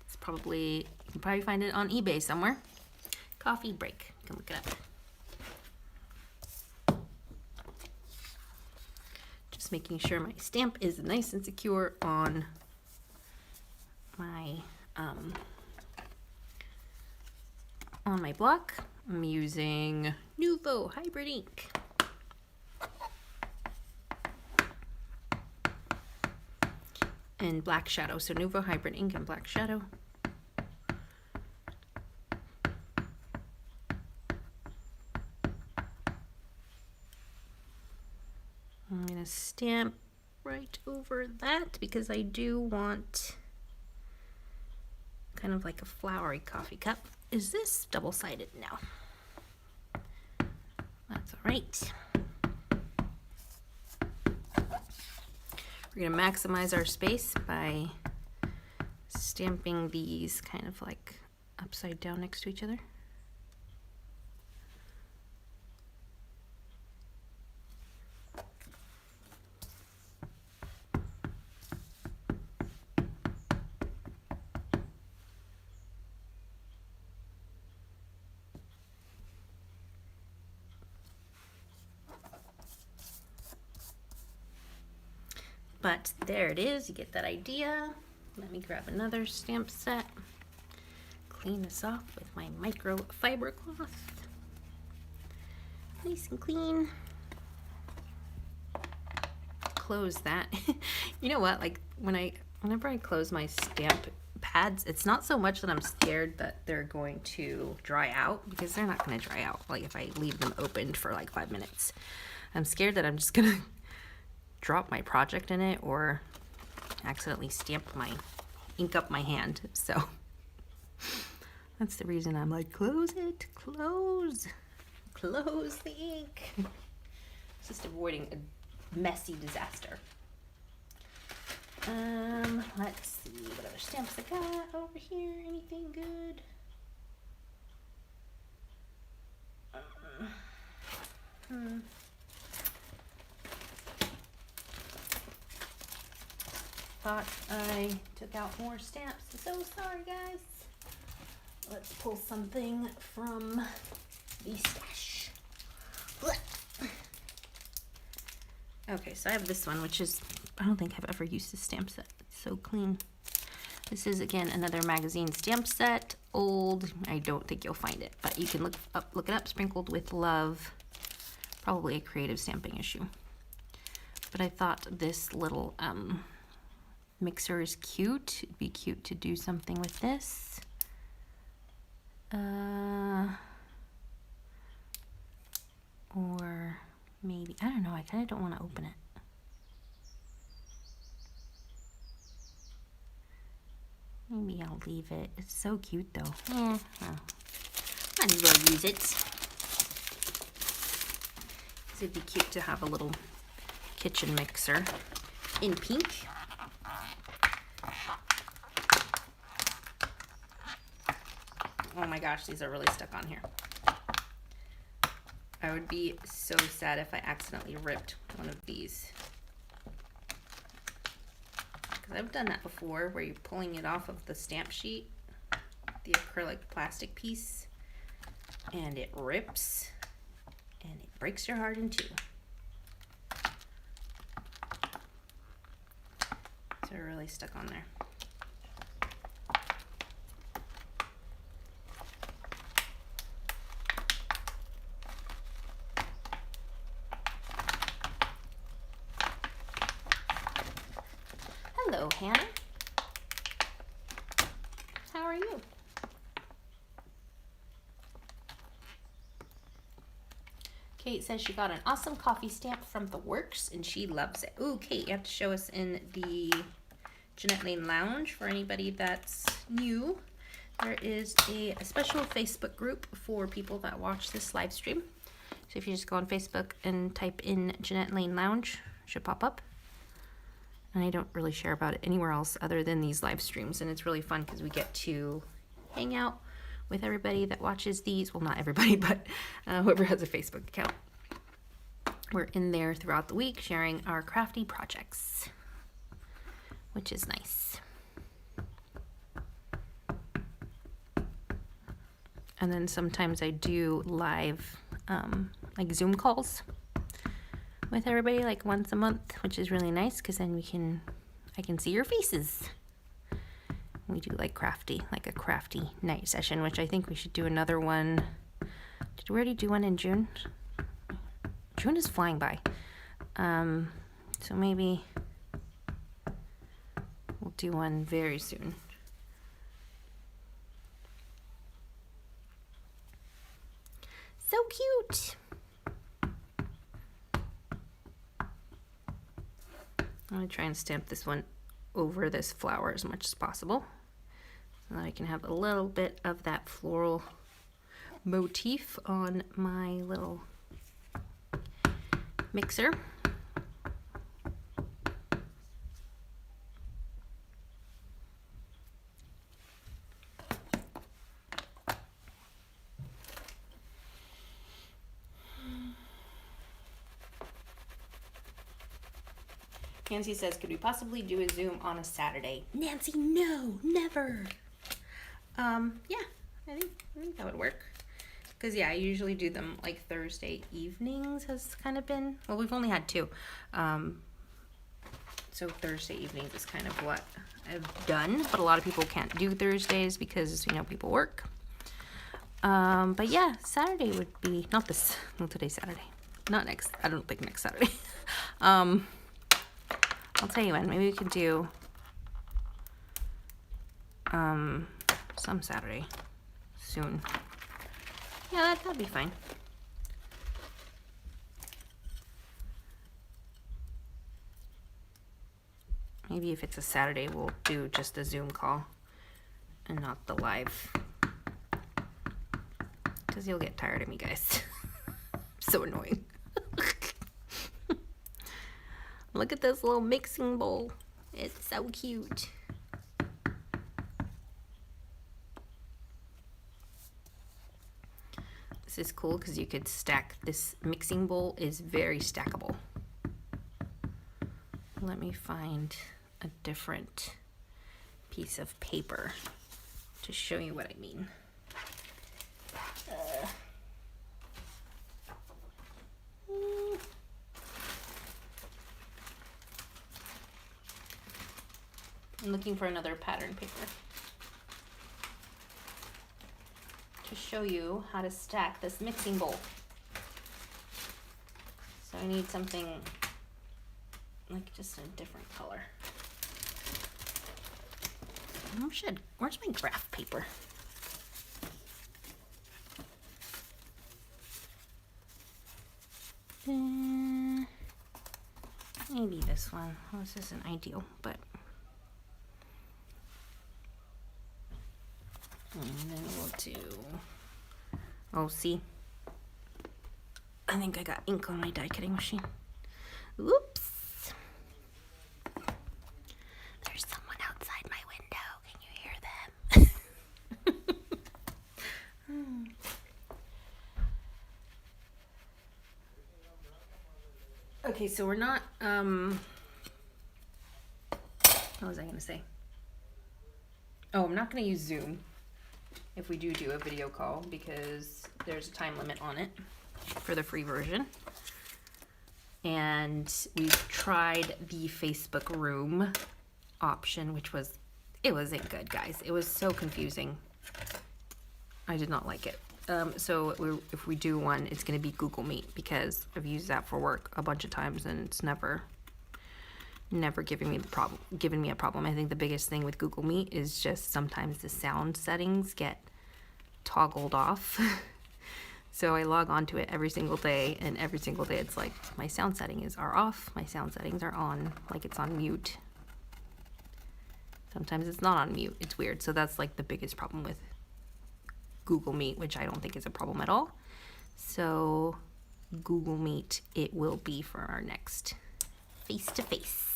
It's probably, you can probably find it on eBay somewhere. Coffee break. You can look it up. Just making sure my stamp is nice and secure on my block. I'm using Nuvo Hybrid ink. And Black Shadow. So Nuvo Hybrid ink and Black Shadow. I'm going to stamp right over that because I do want kind of like a flowery coffee cup. Is this double-sided? No. That's all right. We're going to maximize our space by stamping these kind of like upside down next to each other. But there it is, you get that idea. Let me grab another stamp set. Clean this off with my microfiber cloth. Nice and clean. Close that. You know what, like whenever I close my stamp pads, it's not so much that I'm scared that they're going to dry out, because they're not going to dry out like if I leave them opened for like 5 minutes. I'm scared that I'm just gonna drop my project in it or accidentally ink up my hand. So that's the reason I'm like, close it, close the ink. Just avoiding a messy disaster. Let's see what other stamps I got over here. Anything good? Thought I took out more stamps. So sorry, guys. Let's pull something from the stash. Okay, so I have this one, which is, I don't think I've ever used this stamp set. It's so clean. This is, again, another magazine stamp set. Old. I don't think you'll find it, but you can look it up. Sprinkled with Love. Probably a creative stamping issue. But I thought this little mixer is cute. It'd be cute to do something with this. Or maybe, I don't know, I kind of don't want to open it. Maybe I'll leave it. It's so cute though. Yeah, well, might as well use it. Because it'd be cute to have a little kitchen mixer in pink. Oh my gosh, these are really stuck on here. I would be so sad if I accidentally ripped one of these. Because I've done that before, where you're pulling it off of the stamp sheet, the acrylic plastic piece, and it rips, and it breaks your heart in two. So they're really stuck on there. Hello, Hannah. How are you? Kate says she got an awesome coffee stamp from The Works and she loves it. Ooh, Kate, you have to show us in the Jeanette Lane Lounge for anybody that's new. There is a special Facebook group for people that watch this live stream. So if you just go on Facebook and type in Jeanette Lane Lounge, it should pop up. And I don't really share about it anywhere else other than these live streams. And it's really fun because we get to hang out with everybody that watches these. Well, not everybody, but whoever has a Facebook account. We're in there throughout the week sharing our crafty projects, which is nice. And then sometimes I do live like Zoom calls with everybody like once a month, which is really nice because then I can see your faces. We do like a crafty night session, which I think we should do another one. Did we already do one in June? June is flying by. So maybe we'll do one very soon. So cute. I'm going to try and stamp this one over this flower as much as possible so that I can have a little bit of that floral motif on my little mixer. Nancy says, could we possibly do a Zoom on a Saturday? Nancy, no, never. Yeah, I think that would work. Because, yeah, I usually do them like Thursday evenings has kind of been, well, we've only had two. So Thursday evenings is kind of what I've done, but a lot of people can't do Thursdays because, you know, people work. But yeah, Saturday would be, not today's Saturday. Not next, I don't think next Saturday. I'll tell you when, maybe we could do, some Saturday soon. Yeah, that'd be fine. Maybe if it's a Saturday, we'll do just a Zoom call and not the live. Because you'll get tired of me, guys. So annoying. Look at this little mixing bowl. It's so cute. This is cool because you could stack, this mixing bowl is very stackable. Let me find a different piece of paper to show you what I mean. I'm looking for another pattern paper to show you how to stack this mixing bowl. So I need something like just a different color. Oh shit, where's my graph paper? Maybe this one. Well, this isn't ideal, but. And then we'll do. Oh, see? I think I got ink on my die cutting machine. Oops. There's someone outside my window. Can you hear them? Okay, so we're not, what was I gonna say? Oh, I'm not gonna use Zoom if we do a video call because there's a time limit on it for the free version. And we've tried the Facebook room option, which it wasn't good, guys. It was so confusing. I did not like it. So if we do one, it's going to be Google Meet because I've used that for work a bunch of times and it's never given me a problem. I think the biggest thing with Google Meet is just sometimes the sound settings get toggled off. So I log on to it every single day, and every single day it's like my sound settings are off, my sound settings are on, like it's on mute. Sometimes it's not on mute. It's weird. So that's like the biggest problem with Google Meet, which I don't think is a problem at all. So Google Meet it will be for our next face-to-face.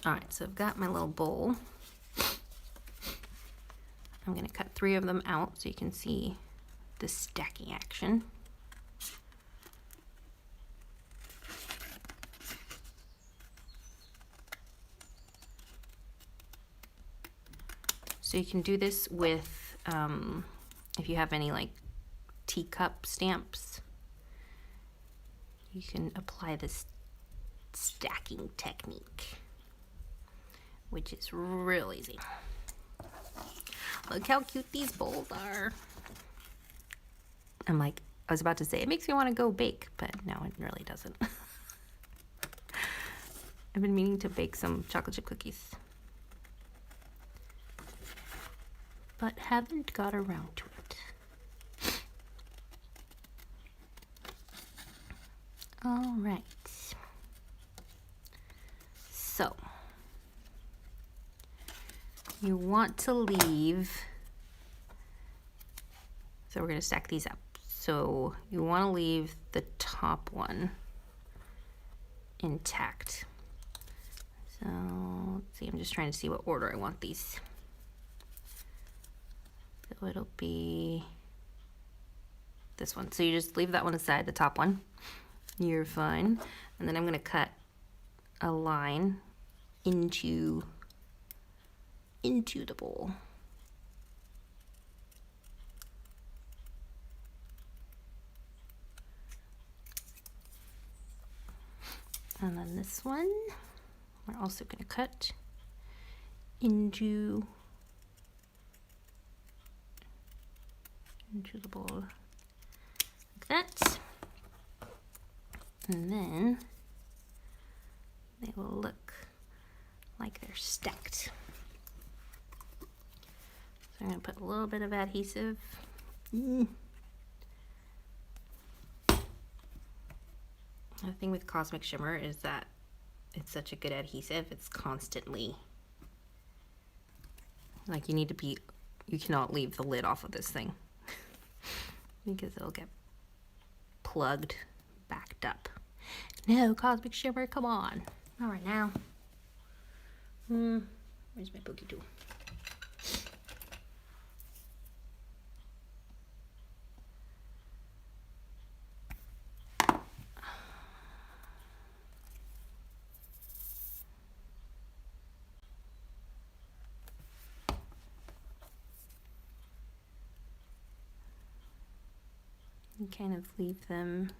All right, so I've got my little bowl. I'm going to cut 3 of them out so you can see the stacking action. So you can do this with, if you have any like teacup stamps, you can apply this stacking technique, which is real easy. Look how cute these bowls are. I'm like, I was about to say, it makes me want to go bake, but no, it really doesn't. I've been meaning to bake some chocolate chip cookies, but haven't got around to it. All right. So, you want to leave, so we're going to stack these up. So you want to leave the top one intact. So let's see, I'm just trying to see what order I want these. So it'll be this one. So you just leave that one aside, the top one. You're fine. And then I'm going to cut a line into the bowl. And then this one, we're also going to cut into the bowl like that. And then they will look like they're stacked. So I'm going to put a little bit of adhesive. The thing with Cosmic Shimmer is that it's such a good adhesive. It's constantly, like, you cannot leave the lid off of this thing because it'll get plugged, backed up. No, Cosmic Shimmer, come on. All right, now. Where's my pokey tool? And kind of leave them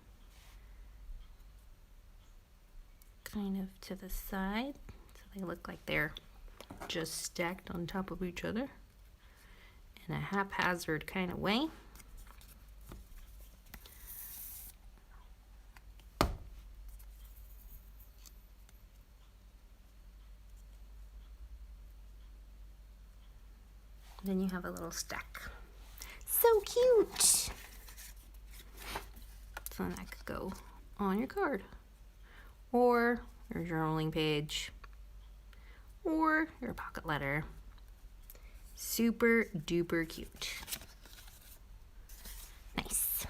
kind of to the side so they look like they're just stacked on top of each other in a haphazard kind of way. Then you have a little stack. So cute! So that could go on your card, or your journaling page, or your pocket letter. Super duper cute. Nice.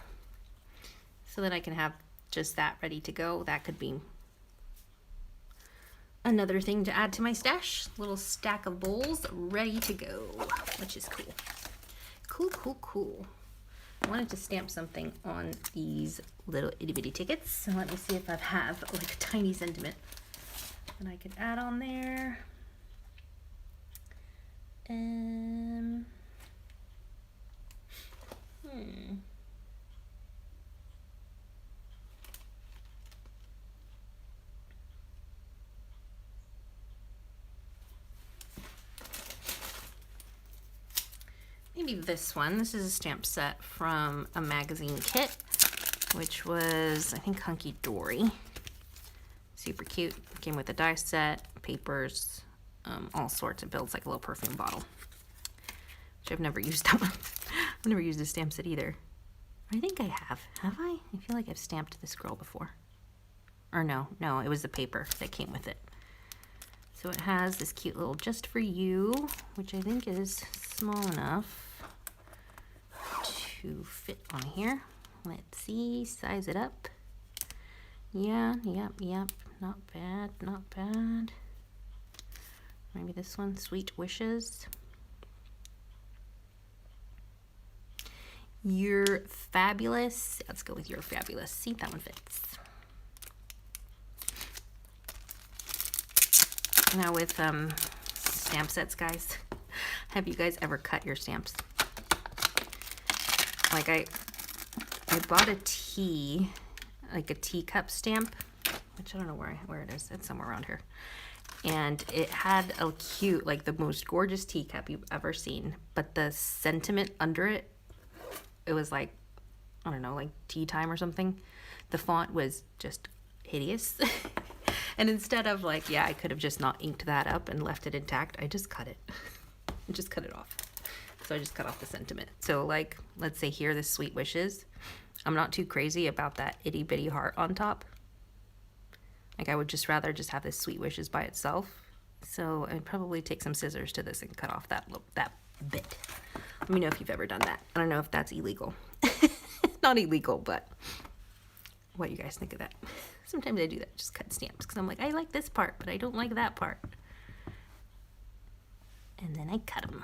So that I can have just that ready to go. That could be another thing to add to my stash. Little stack of bowls ready to go, which is cool. Cool, cool, cool. I wanted to stamp something on these little itty bitty tickets. So let me see if I have like a tiny sentiment that I could add on there. Maybe this one. This is a stamp set from a magazine kit, which was, I think, Hunky Dory. Super cute. Came with a die set, papers, all sorts. It builds like a little perfume bottle, which I've never used that one. I've never used a stamp set either. I think I have. Have I? I feel like I've stamped this girl before. Or no, it was the paper that came with it. So it has this cute little just for you, which I think is small enough to fit on here. Let's see, size it up. Yeah, yep, not bad, not bad. Maybe this one, Sweet Wishes. You're fabulous. Let's go with You're Fabulous. See if that one fits. Now with stamp sets, guys, have you guys ever cut your stamps? Like I bought a tea, like a teacup stamp, which I don't know where it is. It's somewhere around here. And it had a cute, like the most gorgeous teacup you've ever seen. But the sentiment under it, it was like, I don't know, like tea time or something. The font was just hideous. And instead of like, yeah, I could have just not inked that up and left it intact, I just cut it. I just cut it off. So I just cut off the sentiment. So like, let's say here, this Sweet Wishes. I'm not too crazy about that itty bitty heart on top. Like I would just rather just have this Sweet Wishes by itself. So I'd probably take some scissors to this and cut off that bit. Let me know if you've ever done that. I don't know if that's illegal. Not illegal, but what you guys think of that. Sometimes I do that, just cut stamps, because I'm like, I like this part, but I don't like that part. And then I cut them.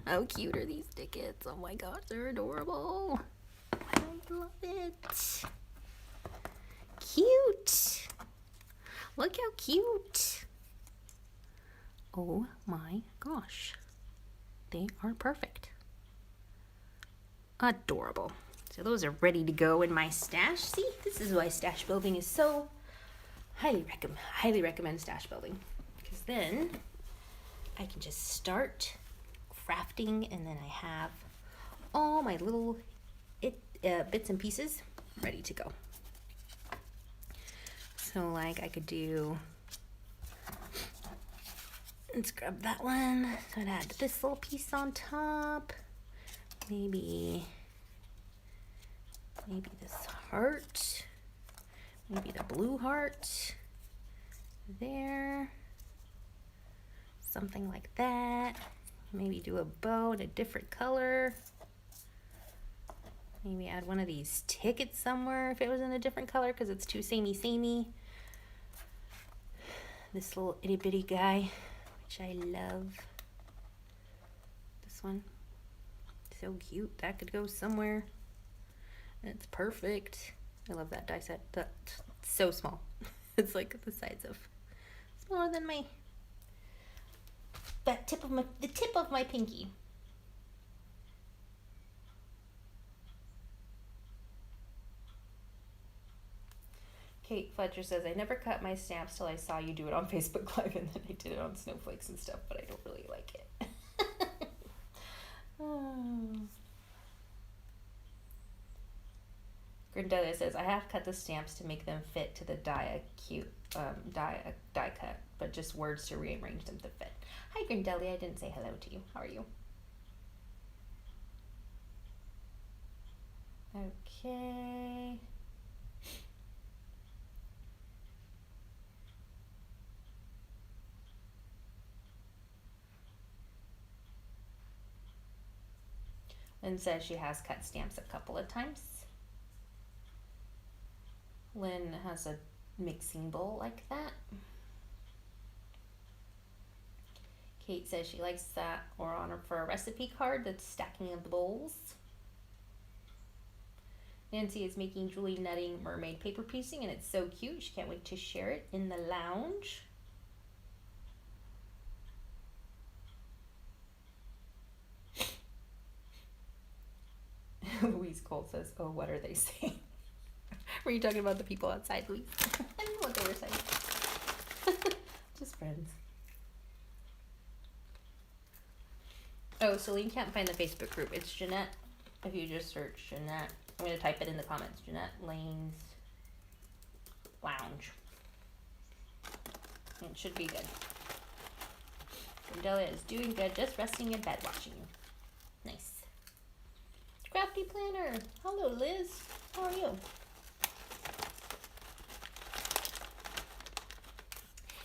How cute are these tickets? Oh my gosh, they're adorable. I love it. Cute. Look how cute. Oh my gosh. They are perfect. Adorable. So those are ready to go in my stash. See, this is why stash building is so highly recommend stash building, because then I can just start crafting, and then I have all my little bits and pieces ready to go. So like I could do, let's grab that one. So I'd add this little piece on top. Maybe this heart. Maybe the blue heart. There. Something like that. Maybe do a bow in a different color. Maybe add one of these tickets somewhere if it was in a different color, because it's too samey. This little itty bitty guy, which I love. This one, so cute. That could go somewhere. It's perfect. I love that die set. That's so small. It's like the size of, smaller than the tip of my pinky. Kate Fletcher says, I never cut my stamps till I saw you do it on Facebook Live, and then I did it on snowflakes and stuff, but I don't really like it. Grindelia says, I have cut the stamps to make them fit to the die cut, but just words to rearrange them to fit. Hi Grindelia, I didn't say hello to you. How are you? Okay. Lynn says she has cut stamps a couple of times. Lynn has a mixing bowl like that. Kate says she likes that, or on her for a recipe card, that's stacking of the bowls. Nancy is making Julie Nutting mermaid paper piecing, and it's so cute. She can't wait to share it in the lounge. Louise Cole says, oh, what are they saying? Were you talking about the people outside, Louise? I don't know what they were saying. Just friends. Oh, Celine can't find the Facebook group. It's Jeanette. If you just search Jeanette, I'm going to type it in the comments. Jeanette Lane's Lounge. It should be good. Cordelia is doing good, just resting in bed watching you. Nice. Crafty Planner. Hello, Liz. How are you?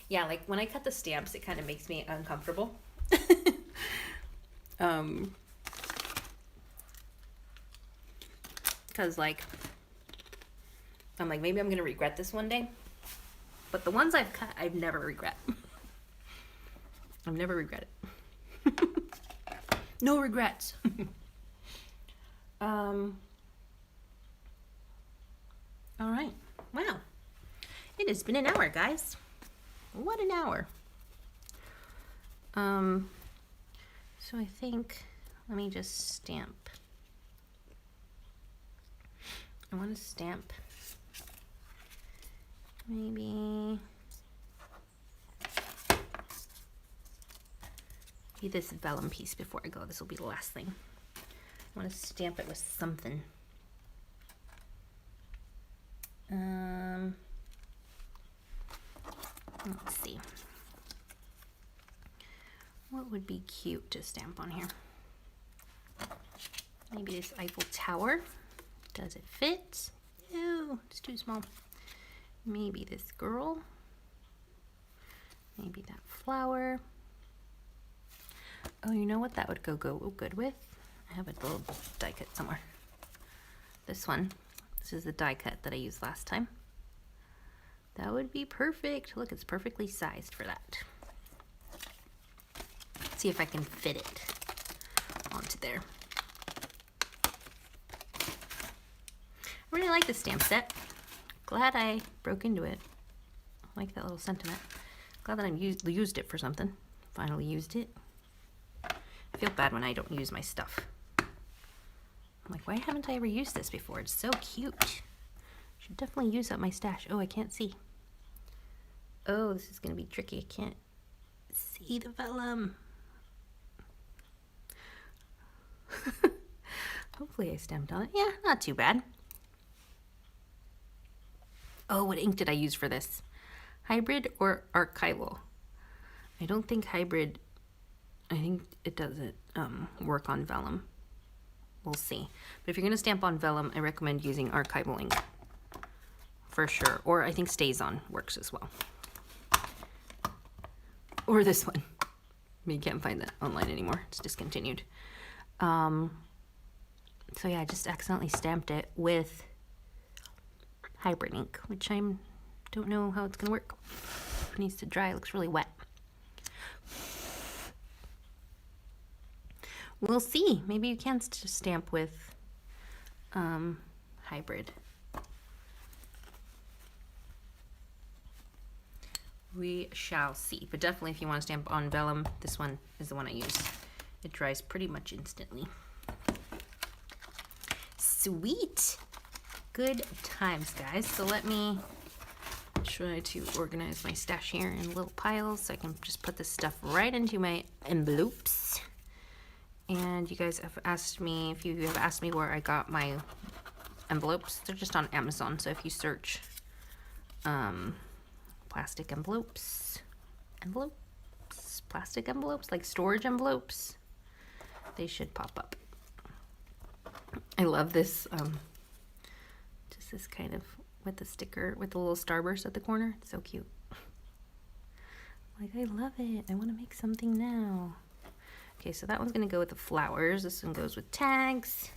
Yeah, like when I cut the stamps, it kind of makes me uncomfortable. Because like, I'm like, maybe I'm going to regret this one day. But the ones I've cut, I've never regret. I've never regretted. No regrets. All right. Wow. It has been an hour, guys. What an hour. So I think, let me just stamp. I want to stamp maybe this vellum piece before I go. This will be the last thing. I want to stamp it with something. Let's see. What would be cute to stamp on here? Maybe this Eiffel Tower. Does it fit? No, it's too small. Maybe this girl. Maybe that flower. Oh, you know what that would go good with? I have a little die cut somewhere. This one. This is the die cut that I used last time. That would be perfect. Look, it's perfectly sized for that. Let's see if I can fit it onto there. I really like this stamp set. Glad I broke into it. I like that little sentiment. Glad that I used it for something. Finally used it. I feel bad when I don't use my stuff. I'm like, why haven't I ever used this before? It's so cute. Should definitely use up my stash. Oh, I can't see. Oh, this is gonna be tricky. I can't see the vellum. Hopefully I stamped on it. Yeah, not too bad. Oh, what ink did I use for this? Hybrid or archival? I don't think hybrid, I think it doesn't work on vellum. We'll see. But if you're gonna stamp on vellum, I recommend using archival ink for sure. Or I think StazOn works as well. Or this one. You can't find that online anymore. It's discontinued. So yeah, I just accidentally stamped it with hybrid ink, which I don't know how it's gonna work. It needs to dry. It looks really wet. We'll see. Maybe you can stamp with hybrid. We shall see. But definitely if you want to stamp on vellum, this one is the one I use. It dries pretty much instantly. Sweet. Good times, guys. So let me try to organize my stash here in little piles so I can just put this stuff right into my envelopes. And you guys have asked me, if you have asked me where I got my envelopes, they're just on Amazon. So if you search plastic envelopes, plastic envelopes, like storage envelopes, they should pop up. I love this, just this kind of, with the sticker, with the little starburst at the corner. It's so cute. Like, I love it. I want to make something now. Okay, so that one's going to go with the flowers. This one goes with tags.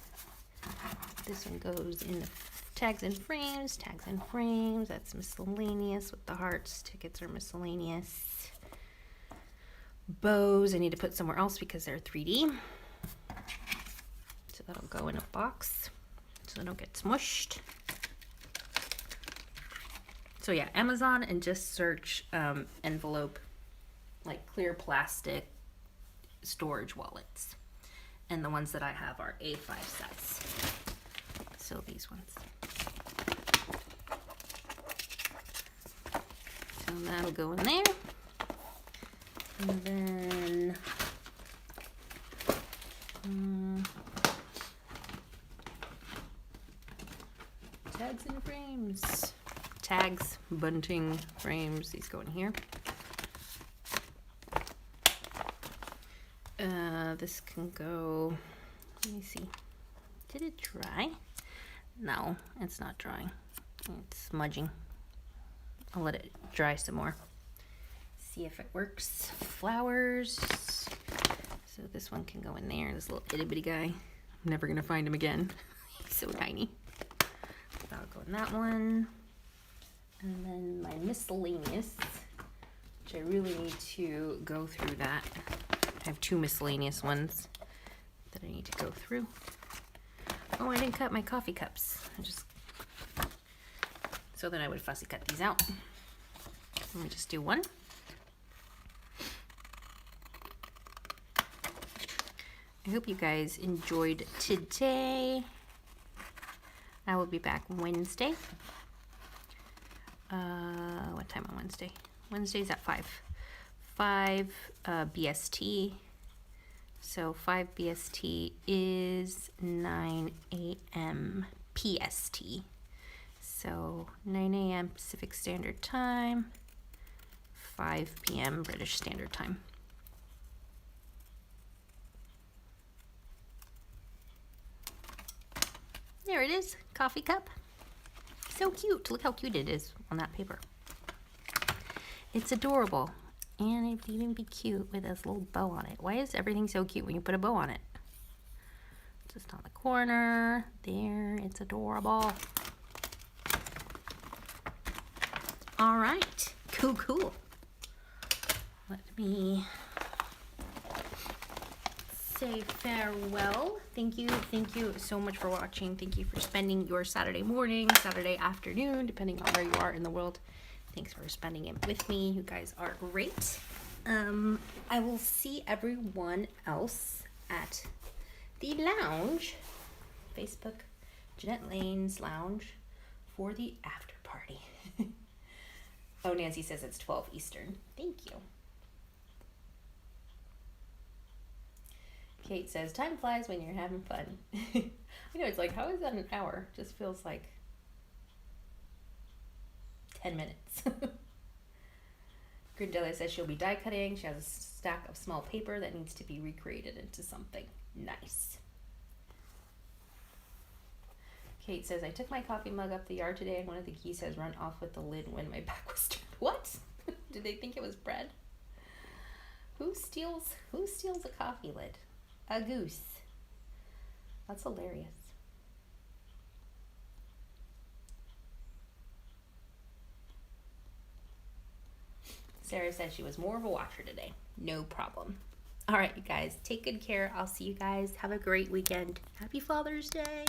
This one goes in the tags and frames. Tags and frames. That's miscellaneous with the hearts. Tickets are miscellaneous. Bows I need to put somewhere else because they're 3D. So that'll go in a box so they don't get smushed. So yeah, Amazon, and just search envelope, like clear plastic storage wallets. And the ones that I have are A5 size. So these ones. So that'll go in there. And then tags and frames. Tags, bunting, frames, these go in here. This can go, let me see. Did it dry? No, it's not drying. It's smudging. I'll let it dry some more. See if it works. Flowers. So this one can go in there. This little itty bitty guy. I'm never gonna find him again. He's so tiny. That'll go in that one. And then my miscellaneous, which I really need to go through that. I have 2 miscellaneous ones that I need to go through. Oh, I didn't cut my coffee cups. So then I would fussy cut these out. Let me just do one. I hope you guys enjoyed today. I will be back Wednesday. What time on Wednesday? Wednesday's at 5. 5 BST. So 5 BST is 9 a.m. PST. So 9 a.m. Pacific Standard Time, 5 p.m. British Standard Time. There it is, coffee cup. So cute. Look how cute it is on that paper. It's adorable. And it'd even be cute with this little bow on it. Why is everything so cute when you put a bow on it? Just on the corner. There, it's adorable. All right, cool, cool. Let me say farewell. Thank you so much for watching. Thank you for spending your Saturday morning, Saturday afternoon, depending on where you are in the world. Thanks for spending it with me. You guys are great. I will see everyone else at the lounge Facebook, Jeanette Lane's Lounge for the after party. Oh, Nancy says it's 12 Eastern. Thank you. Kate says, time flies when you're having fun. I know, it's like, how is that an hour? Just feels like 10 minutes. Grindelia says she'll be die cutting. She has a stack of small paper that needs to be recreated into something nice. Kate says, I took my coffee mug up the yard today and one of the geese has run off with the lid when my back was turned. What? Did they think it was bread? Who steals a coffee lid? A goose. That's hilarious. Sarah says she was more of a watcher today. No problem. All right, you guys, take good care. I'll see you guys. Have a great weekend. Happy Father's Day.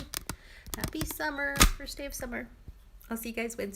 Happy summer. First day of summer. I'll see you guys Wednesday.